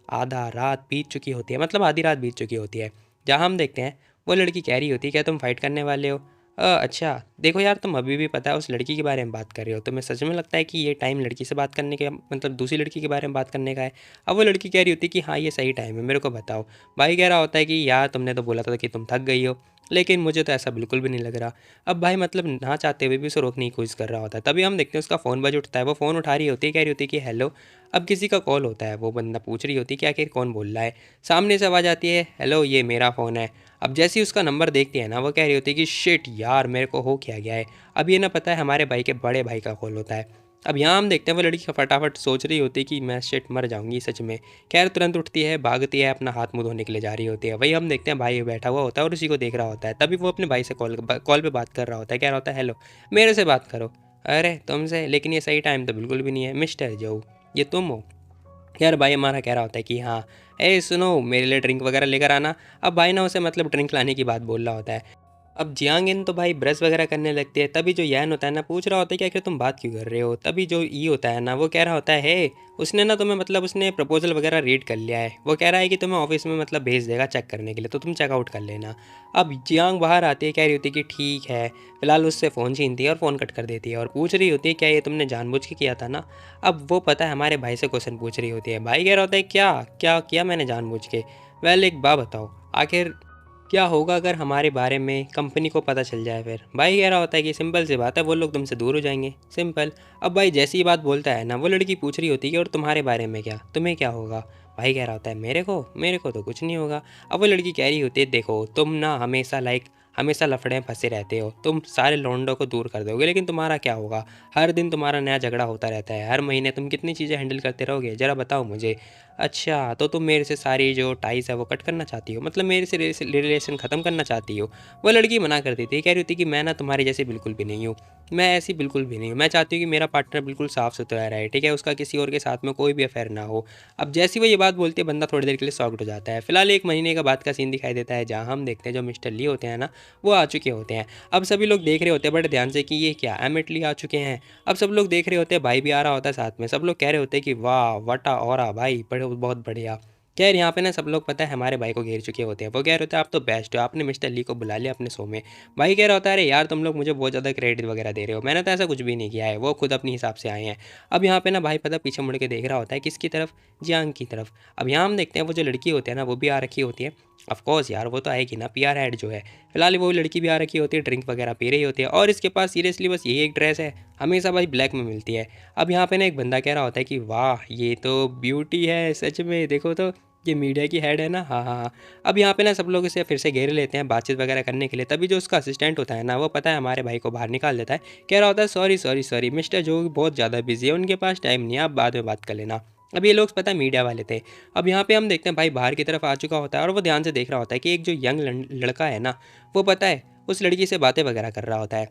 आधा रात बीत चुकी होती है, मतलब आधी रात बीत चुकी होती है, जहाँ हम देखते हैं वो लड़की कह रही होती है क्या तुम फाइट करने वाले हो। अच्छा देखो यार तुम अभी भी पता है उस लड़की के बारे में बात कर रहे हो, तुम्हें सच में लगता है कि ये टाइम लड़की से बात करने का मतलब दूसरी लड़की के बारे में बात करने का है। अब वो लड़की कह रही होती है कि हाँ ये सही टाइम है, मेरे को बताओ। भाई कह रहा होता है कि यार तुमने तो बोला था कि तुम थक गई हो, लेकिन मुझे तो ऐसा बिल्कुल भी नहीं लग रहा। अब भाई मतलब ना चाहते हुए भी उसे रोकने की कोशिश कर रहा होता है। तभी हम देखते हैं उसका फ़ोन बज उठता है, वो फ़ोन उठा रही होती है, कह रही होती है कि हेलो। अब किसी का कॉल होता है, वो बंदा पूछ रही होती है कि आखिर कौन बोल रहा है। सामने से आवाज़ आती है हेलो ये मेरा फ़ोन है। अब जैसे ही उसका नंबर देखती है ना वो कह रही होती है कि शिट यार मेरे को हो क्या गया है। अब ये ना पता है हमारे भाई के बड़े भाई का कॉल होता है। अब यहाँ हम देखते हैं वो लड़की फटाफट सोच रही होती है कि मैं शिट मर जाऊंगी सच में। खैर तुरंत उठती है, भागती है, अपना हाथ मुंह धोने के लिए जा रही होती है। वही हम देखते हैं भाई बैठा हुआ होता है और उसी को देख रहा होता है। तभी वो अपने भाई से कॉल पे बात कर रहा होता है, कह रहा होता है हेलो मेरे से बात करो। अरे तुमसे, लेकिन ये सही टाइम तो बिल्कुल भी नहीं है मिस्टर जो, ये तुम हो। यार भाई हमारा कह रहा होता है कि हाँ ए सुनो मेरे लिए ड्रिंक वगैरह लेकर आना। अब भाई ना उसे मतलब ड्रिंक लाने की बात बोल रहा होता है। अब जियांग तो भाई ब्रश वगैरह करने लगती है। तभी जो यैन होता है ना पूछ रहा होता है कि आखिर तुम बात क्यों कर रहे हो। तभी जो ई होता है ना वो कह रहा होता है हे उसने ना तुम्हें मतलब उसने प्रपोजल वगैरह रीड कर लिया है, वो कह रहा है कि तुम्हें ऑफिस में मतलब भेज देगा चेक करने के लिए, तो तुम चेकआउट कर लेना। अब जियांग बाहर आती है, कह रही होती है कि ठीक है। फिलहाल उससे फ़ोन छीनती है और फ़ोन कट कर देती है और पूछ रही होती है क्या ये तुमने जानबूझ के किया था ना। अब वो पता है हमारे भाई से क्वेश्चन पूछ रही होती है। भाई कह रहा होता है क्या क्या किया मैंने जानबूझ के। वेल एक बात बताओ आखिर क्या होगा अगर हमारे बारे में कंपनी को पता चल जाए। फिर भाई कह रहा होता है कि सिंपल सी बात है वो लोग तुमसे दूर हो जाएंगे, सिंपल। अब भाई जैसी ही बात बोलता है ना वो लड़की पूछ रही होती है कि और तुम्हारे बारे में क्या, तुम्हें क्या होगा। भाई कह रहा होता है मेरे को तो कुछ नहीं होगा। अब वो लड़की कह रही होती है देखो तुम ना हमेशा हमेशा लफड़े में फंसे रहते हो, तुम सारे लौंडों को दूर कर दोगे लेकिन तुम्हारा क्या होगा। हर दिन तुम्हारा नया झगड़ा होता रहता है, हर महीने तुम कितनी चीज़ें हैंडल करते रहोगे ज़रा बताओ मुझे। अच्छा तो तुम मेरे से सारी जो टाइस है वो कट करना चाहती हो, मतलब मेरे से रिलेशन ख़त्म करना चाहती हो। वो लड़की मना कर देती है, कह रही होती कि मैं ना तुम्हारी जैसी बिल्कुल भी नहीं हूँ, मैं ऐसी बिल्कुल भी नहीं हूँ। मैं चाहती हूँ कि मेरा पार्टनर बिल्कुल साफ़ सुथरा रहे, ठीक है, उसका किसी और के साथ में कोई भी अफेयर ना हो। अब जैसी वो ये बात बोलती है बंदा थोड़ी देर के लिए शॉक्ड हो जाता है। फिलहाल एक महीने का बाद का सीन दिखाई देता है जहाँ हम देखते हैं जो मिस्टर ली होते हैं ना वो आ चुके होते हैं। अब सभी लोग देख रहे होते हैं बड़े ध्यान से कि ये क्या एमिटली आ चुके हैं। अब सब लोग देख रहे होते हैं, भाई भी आ रहा होता है साथ में। सब लोग कह रहे होते हैं कि वाह वटा और भाई बड़े बहुत बढ़िया। खैर यहाँ पे ना सब लोग पता है हमारे भाई को घेर चुके होते हैं। वो कह रहे होते हैं आप तो बेस्ट हो, आपने मिस्टर ली को बुला लिया अपने शो में। भाई कह रहा होता है अरे यार तुम लोग मुझे बहुत ज़्यादा क्रेडिट वगैरह दे रहे हो, मैंने तो ऐसा कुछ भी नहीं किया है, वो खुद अपने हिसाब से आए हैं। अब यहाँ पे ना भाई पता पीछे मुड़ के देख रहा होता है किसकी तरफ, जियांग की तरफ। अब यहाँ हम देखते हैं वो जो लड़की होती है ना वो भी आ रखी होती है। ऑफ कोर्स यार वो तो आएगी ना, पीआर हेड जो है। फिलहाल वो लड़की भी आ रखी होती है, ड्रिंक वगैरह पी रही होती है और इसके पास सीरियसली बस यही एक ड्रेस है, हमेशा भाई ब्लैक में मिलती है। अब यहाँ पे ना एक बंदा कह रहा होता है कि वाह ये तो ब्यूटी है सच में, देखो तो ये मीडिया की हेड है ना। हाँ हाँ हाँ। अब यहाँ पे ना सब लोग इसे फिर से घेर लेते हैं बातचीत वगैरह करने के लिए। तभी जो उसका असिस्टेंट होता है ना वो पता है हमारे भाई को बाहर निकाल देता है। कह रहा होता है सॉरी सॉरी सॉरी मिस्टर जो बहुत ज़्यादा बिजी है, उनके पास टाइम नहीं है, आप बाद में बात कर लेना। अब ये लोग पता है मीडिया वाले थे। अब यहाँ पे हम देखते हैं भाई बाहर की तरफ आ चुका होता है और वो ध्यान से देख रहा होता है कि एक जो यंग लड़का है ना वो पता है उस लड़की से बातें वगैरह कर रहा होता है।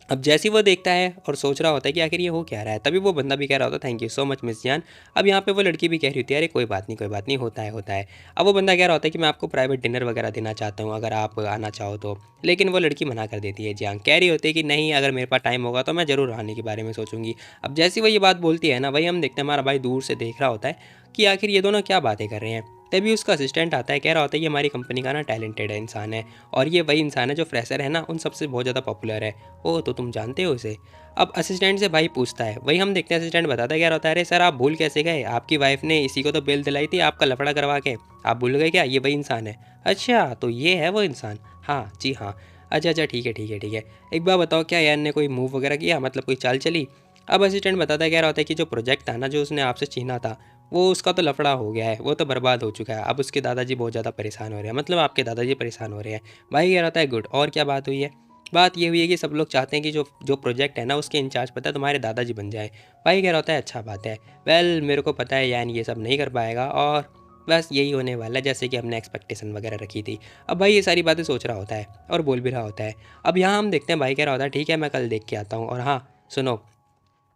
अब जैसे ही वो देखता है और सोच रहा होता है कि आखिर ये हो क्या रहा है, तभी वो बंदा भी कह रहा होता है thank you so much miss जान। अब यहाँ पे वो लड़की भी कह रही होती है अरे कोई बात नहीं कोई बात नहीं, होता है होता है। अब वो बंदा कह रहा होता है कि मैं आपको प्राइवेट डिनर वगैरह देना चाहता हूँ अगर आप आना चाहो तो। लेकिन वो लड़की मना कर देती है। जियांग कह रही होती है कि नहीं अगर मेरे पास टाइम होगा तो मैं ज़रूर आने के बारे में सोचूंगी। अब जैसी वो ये बात बोलती है ना वही हम देखते हैं हमारा भाई दूर से देख रहा होता है कि आखिर ये दोनों क्या बातें कर रहे हैं। तभी उसका असिस्टेंट आता है, कह रहा होता है ये हमारी कंपनी का ना टैलेंटेड है इंसान है और ये वही इंसान है जो फ्रेशर है ना उन सबसे बहुत ज़्यादा पॉपुलर है। ओह तो तुम जानते हो इसे। अब असिस्टेंट से भाई पूछता है, वही हम देखते हैं असिस्टेंट बताता है, कह रहा होता है अरे सर आप भूल कैसे गए, आपकी वाइफ ने इसी को तो बेल दिलाई थी आपका लफड़ा करवा के, आप भूल गए क्या, ये वही इंसान है। अच्छा तो ये है वो इंसान, हाँ जी हाँ। अच्छा अच्छा ठीक है ठीक है ठीक है, एक बार बताओ क्या यार ने कोई मूव वगैरह किया, मतलब कोई चाल चली। अब असिस्टेंट बताता है, कह रहा होता है कि जो प्रोजेक्ट था ना जो उसने आपसे छीना था वो उसका तो लफड़ा हो गया है, वो तो बर्बाद हो चुका है। अब उसके दादाजी बहुत ज़्यादा परेशान हो रहे हैं, मतलब आपके दादाजी परेशान हो रहे हैं। भाई कह रहा है गुड, और क्या बात हुई है। बात ये हुई है कि सब लोग चाहते हैं कि जो जो प्रोजेक्ट है ना उसके इंचार्ज पता है तुम्हारे दादाजी बन जाए। भाई कह रहा है अच्छा बात है। वेल मेरे को पता है यान ये सब नहीं कर पाएगा और बस यही होने वाला है जैसे कि हमने एक्सपेक्टेशन वगैरह रखी थी। अब भाई ये सारी बातें सोच रहा होता है और बोल भी रहा होता है। अब यहाँ हम देखते हैं भाई कह रहा होता है ठीक है मैं कल देख के आता हूँ, और हाँ सुनो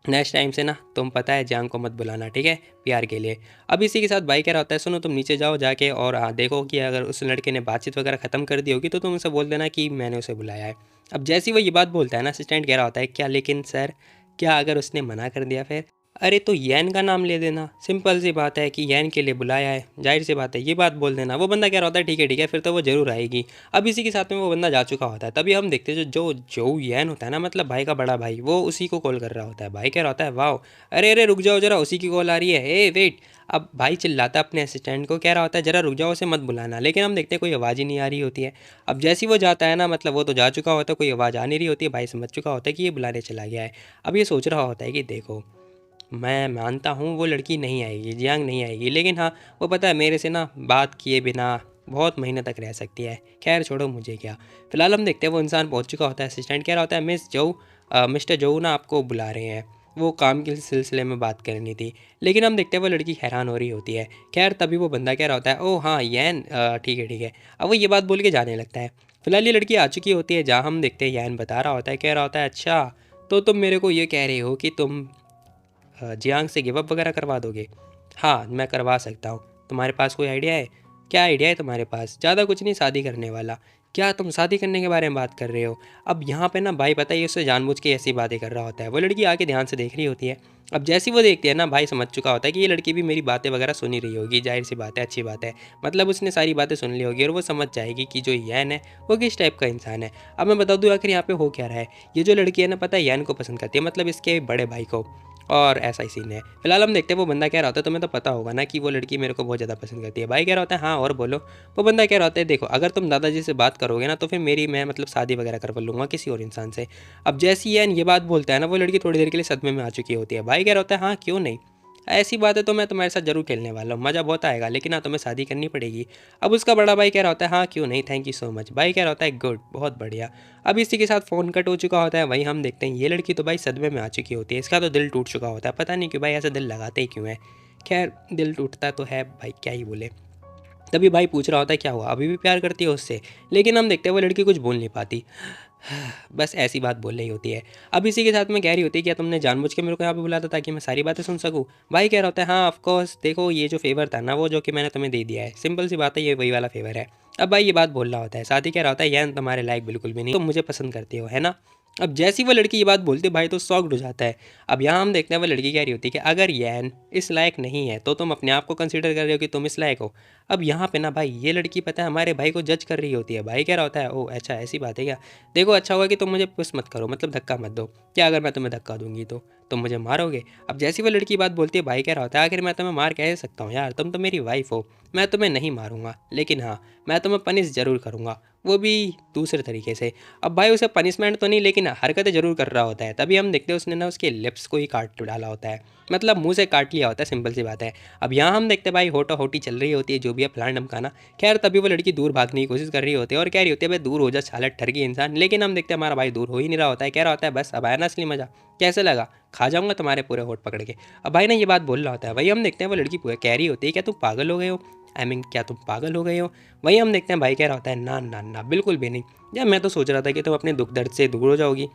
नेक्स्ट टाइम से ना तुम पता है जांग को मत बुलाना ठीक है प्यार के लिए। अब इसी के साथ भाई कह रहा होता है सुनो तुम नीचे जाओ जाके और हाँ देखो कि अगर उस लड़के ने बातचीत वगैरह ख़त्म कर दी होगी तो तुम उसे बोल देना कि मैंने उसे बुलाया है। अब जैसे ही वो ये बात बोलता है ना असिस्टेंट कह रहा होता है क्या लेकिन सर, क्या अगर उसने मना कर दिया फिर। अरे तो यैन का नाम ले देना, सिंपल सी बात है कि यैन के लिए बुलाया है, जाहिर सी बात है ये बात बोल देना। वो बंदा कह रहा होता है ठीक है फिर तो वो जरूर आएगी। अब इसी के साथ में वो बंदा जा चुका होता है। तभी हम देखते हैं जो जो जो यैन होता है ना मतलब भाई का बड़ा भाई, वो उसी को कॉल कर रहा होता है। भाई कह रहा होता है वाह, अरे अरे रुक जाओ जरा उसी की कॉल आ रही है, ए वेट। अब भाई चिल्लाता है अपने असिस्टेंट को, कह रहा होता है जरा रुक जाओ उसे मत बुलाना, लेकिन हम देखते हैं कोई आवाज़ ही नहीं आ रही होती है। अब जैसे ही वो जाता है ना मतलब वो तो जा चुका होता है, कोई आवाज़ आ नहीं रही होती है। भाई समझ चुका होता है कि ये बुलाने चला गया है। अब ये सोच रहा होता है कि देखो मैं मानता हूँ वो लड़की नहीं आएगी, जियांग नहीं आएगी, लेकिन हाँ वो पता है मेरे से ना बात किए बिना बहुत महीने तक रह सकती है। खैर छोड़ो मुझे क्या। फिलहाल हम देखते हैं वो इंसान पहुँच चुका होता है। असिस्टेंट कह रहा होता है मिस जो मिस्टर जो ना आपको बुला रहे हैं, वो काम के सिलसिले में बात करनी थी। लेकिन हम देखते हैं वो लड़की हैरान हो रही होती है। खैर तभी वो बंदा कह रहा होता है ओह हाँ यैन ठीक है ठीक है। अब वो ये बात बोल के जाने लगता है। फिलहाल ये लड़की आ चुकी होती है जहाँ हम देखते हैं यैन बता रहा होता है, कह रहा होता है अच्छा तो तुम मेरे को ये कह रहे हो कि तुम जियांग से गिव अप वगैरह करवा दोगे। हाँ मैं करवा सकता हूँ, तुम्हारे पास कोई आइडिया है। क्या आइडिया है तुम्हारे पास। ज़्यादा कुछ नहीं, शादी करने वाला। क्या तुम शादी करने के बारे में बात कर रहे हो। अब यहाँ पे ना भाई पता है उससे जानबूझ के ऐसी बातें कर रहा होता है। वो लड़की आके ध्यान से देख रही होती है। अब जैसी वो देखती है ना भाई समझ चुका होता है कि ये लड़की भी मेरी बातें वगैरह सुन ही रही होगी, जाहिर सी बात है अच्छी बात है। मतलब उसने सारी बातें सुन ली होगी और वो समझ जाएगी कि जो यैन है वो किस टाइप का इंसान है। अब मैं बता दूँ आखिर यहाँ पे हो क्या रहा है। ये जो लड़की है ना पता है यैन को पसंद करती है, मतलब इसके बड़े भाई को, और ऐसा ही सीन है। फिलहाल हम देखते हैं वो बंदा कह रहा होता है तुम्हें तो पता होगा ना कि वो लड़की मेरे को बहुत ज़्यादा पसंद करती है। भाई कह रहा होता है हाँ और बोलो। वो बंदा कह रहा होता है देखो अगर तुम दादाजी से बात करोगे ना तो फिर मेरी मैं मतलब शादी वगैरह करवा लूँगा किसी और इंसान से। अब जैसी ये बात बोलता है ना वो लड़की थोड़ी देर के लिए सदमे में आ चुकी होती है। भाई कह रहा होता है हाँ क्यों नहीं, ऐसी बात है तो मैं तुम्हारे साथ जरूर खेलने वाला हूँ, मज़ा बहुत आएगा, लेकिन हाँ तुम्हें शादी करनी पड़ेगी। अब उसका बड़ा भाई कह रहा होता है हाँ क्यों नहीं, थैंक यू सो मच। भाई कह रहा होता है गुड बहुत बढ़िया। अब इसी के साथ फ़ोन कट हो चुका होता है। वहीं हम देखते हैं ये लड़की तो भाई सदमे में आ चुकी होती है, इसका तो दिल टूट चुका होता है। पता नहीं क्यों भाई ऐसा दिल लगाते ही क्यों है। खैर दिल टूटता तो है भाई, क्या ही बोले। तभी भाई पूछ रहा होता है क्या हुआ, अभी भी प्यार करती है उससे। लेकिन हम देखते हैं वो लड़की कुछ बोल नहीं पाती, बस ऐसी बात बोल रही होती है। अब इसी के साथ में कह रही होती है क्या तुमने जानबूझ के मेरे को यहाँ पे बुलाया था ताकि मैं सारी बातें सुन सकूँ। भाई कह रहा होता है हाँ ऑफ कोर्स, देखो ये जो फेवर था ना वो जो कि मैंने तुम्हें दे दिया है, सिंपल सी बात है ये वही वाला फेवर है। अब भाई ये बात बोल रहा होता है, साथ ही कह रहा होता है यार तुम्हारे लायक बिल्कुल भी नहीं, तुम मुझे पसंद करते हो है ना। अब जैसी वो लड़की ये बात बोलती है भाई तो शॉक्ड हो जाता है। अब यहाँ हम देखते हैं वो लड़की कह रही होती है कि अगर यैन इस लायक नहीं है तो तुम अपने आप को कंसीडर कर रहे हो कि तुम इस लायक हो। अब यहाँ पे ना भाई ये लड़की पता है हमारे भाई को जज कर रही होती है। भाई कह रहा होता है ओ अच्छा ऐसी बात है क्या, देखो अच्छा होगा कि तुम मुझे पुश मत करो, मतलब धक्का मत दो, क्या अगर मैं तुम्हें धक्का दूंगी तो तुम मुझे मारोगे। अब जैसी वो लड़की बात बोलती है भाई कह रहा होता है आखिर मैं तुम्हें मार कैसे सकता हूँ यार, तुम तो मेरी वाइफ हो, मैं तुम्हें नहीं मारूंगा लेकिन हाँ मैं तुम्हें पनिश ज़रूर करूँगा, वो भी दूसरे तरीके से। अब भाई उसे पनिशमेंट तो नहीं लेकिन हरकतें ज़रूर कर रहा होता है। तभी हम देखते हैं उसने ना उसके लिप्स को ही काट डाला होता है, मतलब मुंह से काट लिया होता है, सिंपल सी बात है। अब यहाँ हम देखते हैं भाई होटा होटी चल रही होती है जो भी है प्लान धमकाना। खैर तभी वो लड़की दूर भागने की कोशिश कर रही होती है और कह रही होती है भाई दूर हो जा साला ठरकी इंसान, लेकिन हम देखते हैं हमारा भाई दूर हो ही नहीं रहा होता है। कह रहा होता है बस अब आया ना असली मजा, कैसे लगा, खा जाऊंगा तुम्हारे पूरे होठ पकड़ के। अब भाई ना ये बात बोल रहा होता है, वही हम देखते हैं वो लड़की पूरा कह रही होती है क्या तुम पागल हो गए हो, आई मीन क्या तुम पागल हो गए हो। वहीं हम देखते हैं भाई कह रहा होता है ना ना ना बिल्कुल भी नहीं, या मैं तो सोच रहा था कि तुम अपने दुख दर्द से दूर हो जाओगी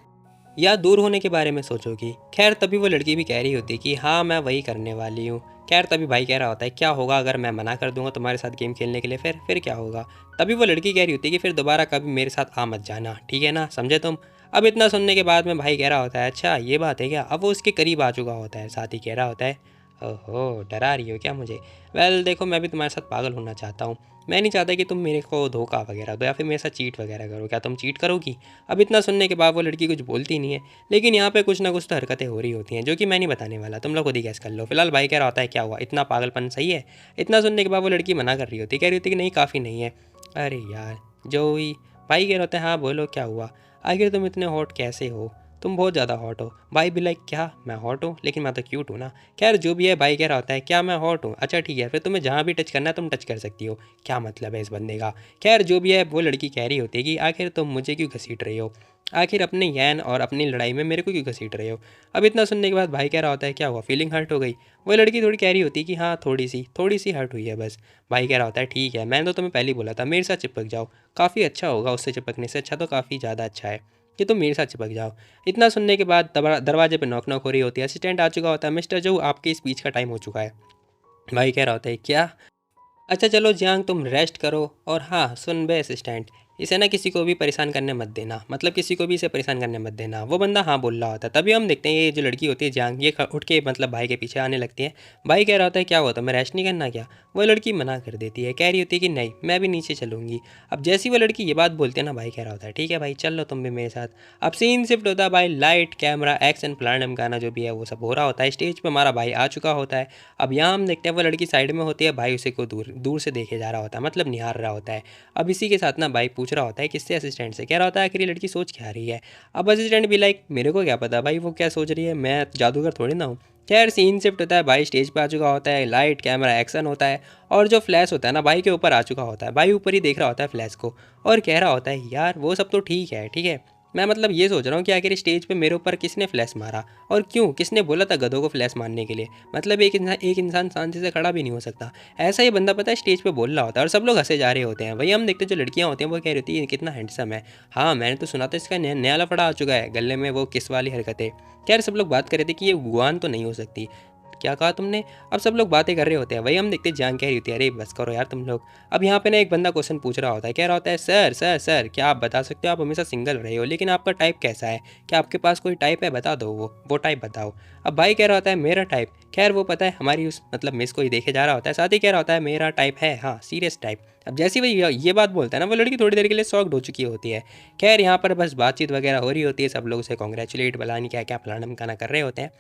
या दूर होने के बारे में सोचोगी। खैर तभी वो लड़की भी कह रही होती है कि हाँ मैं वही करने वाली हूँ। खैर तभी भाई कह रहा होता है क्या होगा अगर मैं मना कर दूंगा तुम्हारे साथ गेम खेलने के लिए, फिर क्या होगा। तभी वो लड़की कह रही होती है कि फिर दोबारा कभी मेरे साथ आ मत जाना, ठीक है ना, समझे तुम। अब इतना सुनने के बाद में भाई कह रहा होता है अच्छा ये बात है क्या। अब वो उसके करीब आ चुका होता है, साथ ही कह रहा होता है ओहो डरा रही हो क्या मुझे। वेल देखो मैं भी तुम्हारे साथ पागल होना चाहता हूँ, मैं नहीं चाहता कि तुम मेरे को धोखा वगैरह दो या फिर मेरे साथ चीट वगैरह करो, क्या तुम चीट करोगी। अब इतना सुनने के बाद वो लड़की कुछ बोलती नहीं है, लेकिन यहाँ पे कुछ ना कुछ तो हरकतें हो रही होती हैं जो कि मैं नहीं बताने वाला, तुम लोग खुद ही गैस कर लो। फिलहाल भाई कह रहा होता है क्या हुआ, इतना पागलपन सही है। इतना सुनने के बाद वो लड़की मना कर रही होती है, कह रही होती है कि नहीं काफ़ी नहीं है। अरे यार जो हुई। भाई कह रहा होता है हाँ बोलो क्या हुआ, आखिर तुम इतने हॉट कैसे हो, तुम बहुत ज़्यादा हॉट हो। भाई भी लाइक क्या मैं हॉट हूँ, लेकिन मैं तो क्यूट हूँ ना। खैर जो भी है भाई कह रहा होता है क्या मैं हॉट हूँ, अच्छा ठीक है फिर तुम्हें जहाँ भी टच करना है तुम टच कर सकती हो, क्या मतलब है इस बंदे का। खैर जो भी है वो लड़की कह रही होती है कि आखिर तुम मुझे क्यों घसीट रही हो, आखिर अपने यैन और अपनी लड़ाई में मेरे को क्यों घसीट रहे हो। अब इतना सुनने के बाद भाई कह रहा होता है क्या हुआ, फीलिंग हर्ट हो गई। वो लड़की थोड़ी कह रही होती है कि हाँ थोड़ी सी हर्ट हुई है बस। भाई कह रहा होता है ठीक है मैंने तो तुम्हें पहले ही बोला था मेरे साथ चिपक जाओ, काफ़ी अच्छा होगा, उससे चिपकने से अच्छा तो काफ़ी ज़्यादा अच्छा है कि तुम मेरे साथ चिपक जाओ। इतना सुनने के बाद दरवाजे पे नॉक नॉक हो रही होती है, असिस्टेंट आ चुका होता है, मिस्टर जो आपकी स्पीच का टाइम हो चुका है। भाई कह रहा होता है क्या, अच्छा चलो जियांग तुम रेस्ट करो, और हाँ सुन बे असिस्टेंट, इसे ना किसी को भी परेशान करने मत देना, मतलब किसी को भी इसे परेशान करने मत देना। वो बंदा हाँ बोल रहा होता है। तभी हम देखते हैं ये जो लड़की होती है जियांग ये उठ के मतलब भाई के पीछे आने लगती है। भाई कह रहा होता है क्या हुआ, मैं रेस्ट नहीं करना क्या। वो लड़की मना कर देती है, कह रही होती है कि नहीं मैं भी नीचे चलूँगी। अब जैसी वो लड़की ये बात बोलती है ना भाई कह रहा होता है ठीक है भाई चल लो तुम भी मेरे साथ। अब सीन शिफ्ट होता है भाई, लाइट कैमरा एक्शन प्लानम गाना जो भी है वो सब हो रहा होता है, स्टेज पर हमारा भाई आ चुका होता है। अब यहाँ हम देखते हैं वो लड़की साइड में होती है, भाई उसे को दूर दूर से देखे जा रहा होता है, मतलब निहार रहा होता है। अब इसी के साथ ना भाई पूछ रहा होता है किससे, असिस्टेंट से। कह रहा होता है आखिर ये लड़की सोच क्या रही है। अब असिस्टेंट भी लाइक मेरे को क्या पता भाई वो क्या सोच रही है, मैं जादूगर थोड़ी ना हूँ। खैर सीन शिफ्ट होता है, भाई स्टेज पे आ चुका होता है, लाइट कैमरा एक्शन होता है, और जो फ्लैश होता है ना भाई के ऊपर आ चुका होता है। भाई ऊपर ही देख रहा होता है फ्लैश को और कह रहा होता है यार वो सब तो ठीक है ठीक है, मैं मतलब ये सोच रहा हूँ कि आखिर स्टेज पे मेरे ऊपर किसने फ्लैश मारा और क्यों, किसने बोला था गधों को फ्लैश मारने के लिए, मतलब एक इंसान शांति से खड़ा भी नहीं हो सकता। ऐसा ही बंदा पता है स्टेज पे बोल रहा होता है और सब लोग हंसे जा रहे होते हैं। वही हम देखते हैं जो लड़कियां होती हैं वो कह रही होती है कितना हैंडसम है, हाँ मैंने तो सुना था इसका नया लफड़ा आ चुका है, गले में वो किस वाली हरकतें। खैर सब लोग बात कर रहे थे कि ये गुआन तो नहीं हो सकती। क्या कहा तुमने। अब सब लोग बातें कर रहे होते हैं, वही हम देखते हैं जान कह रही होती है अरे बस करो यार तुम लोग। अब यहाँ पे ना एक बंदा क्वेश्चन पूछ रहा होता है, कह रहा होता है सर सर सर क्या आप बता सकते हो आप हमेशा सिंगल रहे हो लेकिन आपका टाइप कैसा है, क्या आपके पास कोई टाइप है, बता दो वो टाइप बताओ। अब भाई कह रहा होता है मेरा टाइप, खैर वो पता है हमारी उस मतलब मिस को ही देखे जा रहा होता है, साथ ही कह रहा होता है मेरा टाइप है हाँ सीरियस टाइप। अब जैसे ही वो ये बात बोलता है ना वो लड़की थोड़ी देर के लिए शॉक्ड हो चुकी होती है। खैर यहाँ पर बस बातचीत वगैरह हो रही होती है, सब लोग उसे कॉन्ग्रेचुलेट बलानी क्या क्या प्लान धमकाना कर रहे होते हैं।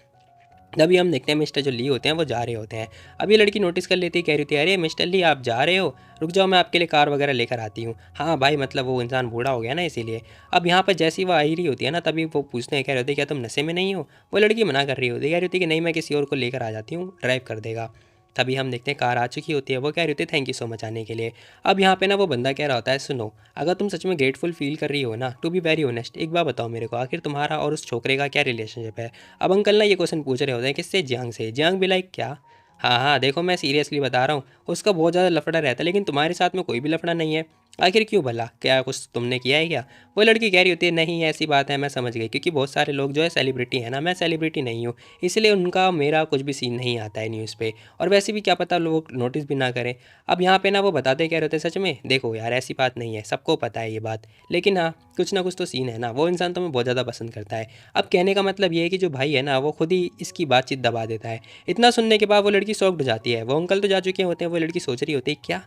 तभी हम देखते हैं मिस्टर जो ली होते हैं वो जा रहे होते हैं। अब ये लड़की नोटिस कर लेती है, कह रही थी अरे मिस्टर ली आप जा रहे हो, रुक जाओ मैं आपके लिए कार वगैरह लेकर आती हूँ। हाँ भाई मतलब वो इंसान बूढ़ा हो गया ना इसीलिए। अब यहाँ पर जैसी वो आ ही रही होती है ना तभी वो पूछते हैं, कह रहे होते हैं क्या तुम नशे में नहीं हो। वो लड़की मना कर रही होती है, कह रही होती है कि नहीं मैं किसी और को लेकर आ जाती हूँ, ड्राइव कर देगा। तभी हम देखते हैं कार आ चुकी होती है, वो कह रही होती है थैंक यू सो मच आने के लिए। अब यहाँ पे ना वो बंदा कह रहा होता है सुनो, अगर तुम सच में ग्रेटफुल फील कर रही हो ना, टू बी वेरी ऑनेस्ट एक बार बताओ मेरे को आखिर तुम्हारा और उस छोकरे का क्या रिलेशनशिप है। अब अंकल ना ये क्वेश्चन पूछ रहे होते हैं किससे, जियांग से। जियांग भी लाइक क्या, हाँ हाँ देखो मैं सीरियसली बता रहा हूँ उसका बहुत ज़्यादा लफड़ा रहता है लेकिन तुम्हारे साथ में कोई भी लफड़ा नहीं है। आखिर क्यों भला, क्या कुछ तुमने किया है क्या? वो लड़की कह रही होती है नहीं ऐसी बात है, मैं समझ गई, क्योंकि बहुत सारे लोग जो है सेलिब्रिटी है ना, मैं सेलिब्रिटी नहीं हूँ, इसलिए उनका मेरा कुछ भी सीन नहीं आता है न्यूज़ पे, और वैसे भी क्या पता लोग नोटिस भी ना करें। अब यहाँ पे ना वो बताते क्या रहते हैं सच में, देखो यार ऐसी बात नहीं है, सबको पता है ये बात, लेकिन हाँ कुछ ना कुछ तो सीन है ना, वो इंसान तो मैं बहुत ज़्यादा पसंद करता है। अब कहने का मतलब ये है कि जो भाई है ना वो खुद ही इसकी बातचीत दबा देता है। इतना सुनने के बाद वो लड़की शॉक्ड हो जाती है। वो अंकल तो जा चुके होते हैं, वो लड़की सोच रही होती है क्या,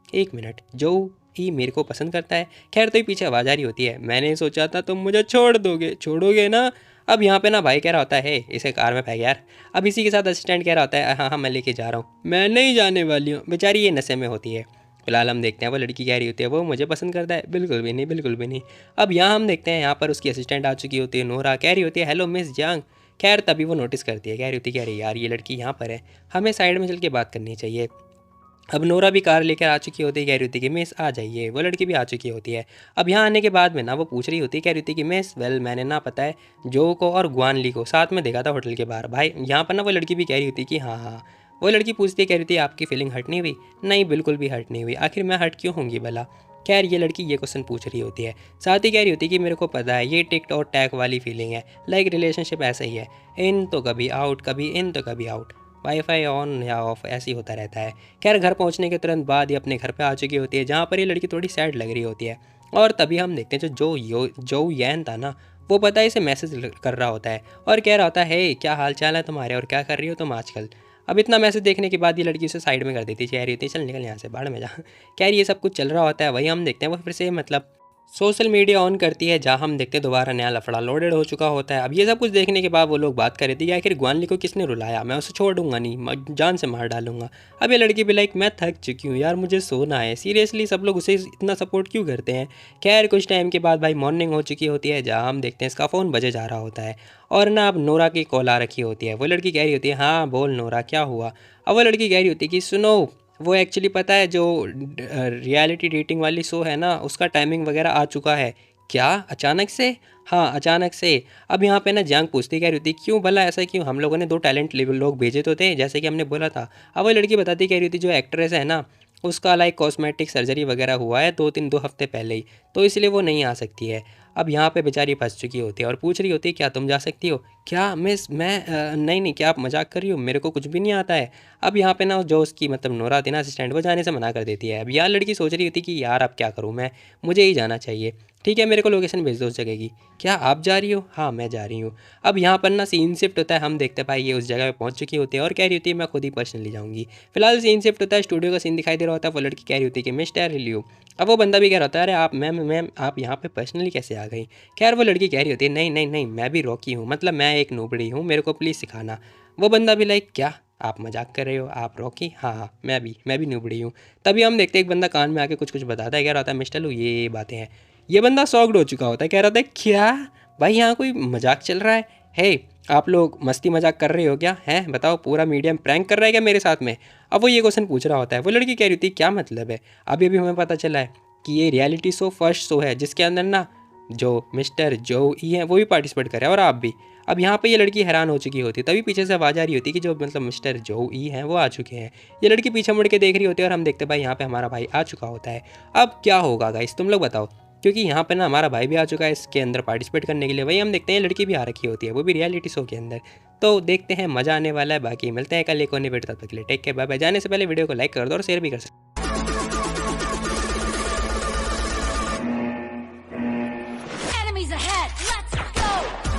एक मिनट, जो ही मेरे को पसंद करता है। खैर तो ही पीछे आवाज़ आ रही होती है, मैंने सोचा था तुम मुझे छोड़ दोगे, छोड़ोगे ना। अब यहाँ पे ना भाई कह रहा होता है इसे कार में फेंक यार। अब इसी के साथ असिस्टेंट कह रहा होता है हाँ हाँ मैं लेके जा रहा हूँ, मैं नहीं जाने वाली हूँ। बेचारी ये नशे में होती है। फिलहाल हम देखते हैं वो लड़की कह रही होती है वो मुझे पसंद करता है, बिल्कुल भी नहीं, बिल्कुल भी नहीं। अब यहाँ हम देखते हैं यहाँ पर उसकी असिस्टेंट आ चुकी होती है नोरा, कह रही होती है हेलो मिस जंग। खैर तभी वो नोटिस करती है, कह रही होती है कह रही यार ये लड़की यहाँ पर है, हमें साइड में चल के बात करनी चाहिए। अब नोरा भी कार लेकर आ चुकी होती है, कह रही होती है कि मिस आ जाइए। वो लड़की भी आ चुकी होती है। अब यहाँ आने के बाद में ना वो पूछ रही होती है, कह रही होती है कि मिस वेल मैंने ना पता है जो को और गुआन ली को साथ में देखा था होटल के बाहर। भाई यहाँ पर ना वो लड़की भी कह रही होती है कि हाँ हाँ। वो लड़की पूछती है, कह रही थी आपकी फीलिंग हर्ट नहीं हुई? नहीं बिल्कुल भी हर्ट नहीं हुई, आखिर मैं हर्ट क्यों होंगी भला। खैर ये लड़की ये क्वेश्चन पूछ रही होती है, साथ ही कह रही होती है कि मेरे को पता है ये टिक और टैग वाली फीलिंग है, लाइक रिलेशनशिप ऐसा ही है, इन तो कभी आउट, कभी इन तो कभी आउट, वाईफाई ऑन या ऑफ ऐसे ही होता रहता है। खैर घर पहुंचने के तुरंत बाद ये अपने घर पे आ चुकी होती है, जहाँ पर ये लड़की थोड़ी सैड लग रही होती है। और तभी हम देखते हैं जो यैन था ना, वो पता है इसे मैसेज कर रहा होता है और कह रहा होता है हे क्या हाल चाल है तुम्हारे और क्या कर रही हो तुम आजकल। अब इतना मैसेज देखने के बाद ये लड़की उसे साइड में कर देती है, कह रही होती है चल निकल यहाँ से, बाहर में जा। खैर ये सब कुछ चल रहा होता है, वही हम देखते हैं वो फिर से मतलब सोशल मीडिया ऑन करती है, जहाँ हम देखते हैं दोबारा नया लफड़ा लोडेड हो चुका होता है। अब ये सब कुछ देखने के बाद वो लोग बात कर रहे थे कि आखिर ग्वानली को किसने रुलाया, मैं उसे छोड़ूंगा नहीं, जान से मार डालूंगा। अब ये लड़की भी लाइक मैं थक चुकी हूँ यार, मुझे सोना है, सीरियसली सब लोग उसे इतना सपोर्ट क्यों करते हैं। खैर कुछ टाइम के बाद भाई मॉर्निंग हो चुकी होती है, जहाँ हम देखते हैं इसका फ़ोन बजे जा रहा होता है और ना अब नोरा की कॉल आ रखी होती है। वो लड़की कह रही होती है हाँ बोल नोरा क्या हुआ। अब वो लड़की कह रही होती है कि सुनो वो एक्चुअली पता है जो रियलिटी डेटिंग वाली शो है ना उसका टाइमिंग वगैरह आ चुका है। क्या अचानक से? हाँ अचानक से। अब यहाँ पे ना जंग पूछती कह रही थी क्यों भला ऐसा क्यों, हम लोगों ने दो टैलेंट लोग भेजे तो थे जैसे कि हमने बोला था। अब वो लड़की बताती कह रही थी जो एक्ट्रेस है ना उसका लाइक कॉस्मेटिक सर्जरी वगैरह हुआ है दो हफ्ते पहले ही, तो इसलिए वो नहीं आ सकती है। अब यहाँ पे बेचारी फंस चुकी होती है और पूछ रही होती है क्या तुम जा सकती हो? क्या मिस मैं नहीं नहीं, क्या आप मजाक कर रही हो, मेरे को कुछ भी नहीं आता है। अब यहाँ पे ना जो उसकी मतलब नोरा थी ना असिस्टेंट, वो जाने से मना कर देती है। अब यार लड़की सोच रही होती कि यार अब क्या करूँ मैं, मुझे ही जाना चाहिए, ठीक है मेरे को लोकेशन भेज दो उस जगह की। क्या आप जा रही हो? हाँ मैं जा रही हूँ। अब यहाँ पर ना सीन शिफ्ट होता है, हम देखते भाई ये उस जगह पे पहुँच चुकी होती है और कह रही होती है मैं खुद ही पर्सनली जाऊँगी। फिलहाल सीन शिफ्ट होता है, स्टूडियो का सीन दिखाई दे रहा होता है। वो लड़की कह रही होती है कि मिस्टर रिल्यू। अब वो बंदा भी कह रहा होता है अरे आप मैम आप यहाँ पे पर्सनली कैसे आ गई। खैर वो लड़की कह रही होती है नहीं नहीं नहीं मैं भी रॉकी हूँ, मतलब मैं एक नोबड़ी हूँ, मेरे को प्लीज़ सिखाना। वो बंदा भी लाइक क्या आप मजाक कर रहे हो, आप रॉकी? हाँ हाँ मैं भी नोबड़ी हूँ। तभी हम देखते हैं एक बंदा कान में आके कुछ कुछ बताता है, कह रहा होता है मिस्टर लू ये बातें हैं। ये बंदा शॉक्ड हो चुका होता है, कह रहा था क्या भाई यहाँ कोई मजाक चल रहा है? हे आप लोग मस्ती मजाक कर रहे हो क्या हैं, बताओ पूरा मीडियम प्रैंक कर रहा है क्या मेरे साथ में। अब वो ये क्वेश्चन पूछ रहा होता है। वो लड़की कह रही थी क्या मतलब है, अभी अभी हमें पता चला है कि ये रियलिटी शो फर्स्ट शो है जिसके अंदर ना जो मिस्टर जो ई हैं वो भी पार्टिसिपेट करे और आप भी। अब यहाँ पे ये लड़की हैरान हो चुकी होती है, तभी पीछे से आवाज़ आ रही होती है कि जो मतलब मिस्टर जो ई हैं वो आ चुके हैं। ये लड़की पीछे मुड़ के देख रही होती है और हम देखते भाई यहाँ पे हमारा भाई आ चुका होता है। अब क्या होगा गाइस तुम लोग बताओ, क्योंकि यहाँ पे ना हमारा भाई भी आ चुका है इसके अंदर पार्टिसिपेट करने के लिए। वही हम देखते हैं लड़की भी आ रखी होती है, वो भी रियलिटी शो के अंदर। तो देखते हैं मज़ा आने वाला है। बाकी मिलते हैं कल एक और नई वीडियो, तब तक के लिए टेक केयर बाय बाय। जाने से पहले वीडियो को लाइक कर दो और शेयर भी कर सकते। Enemies ahead! Let's go!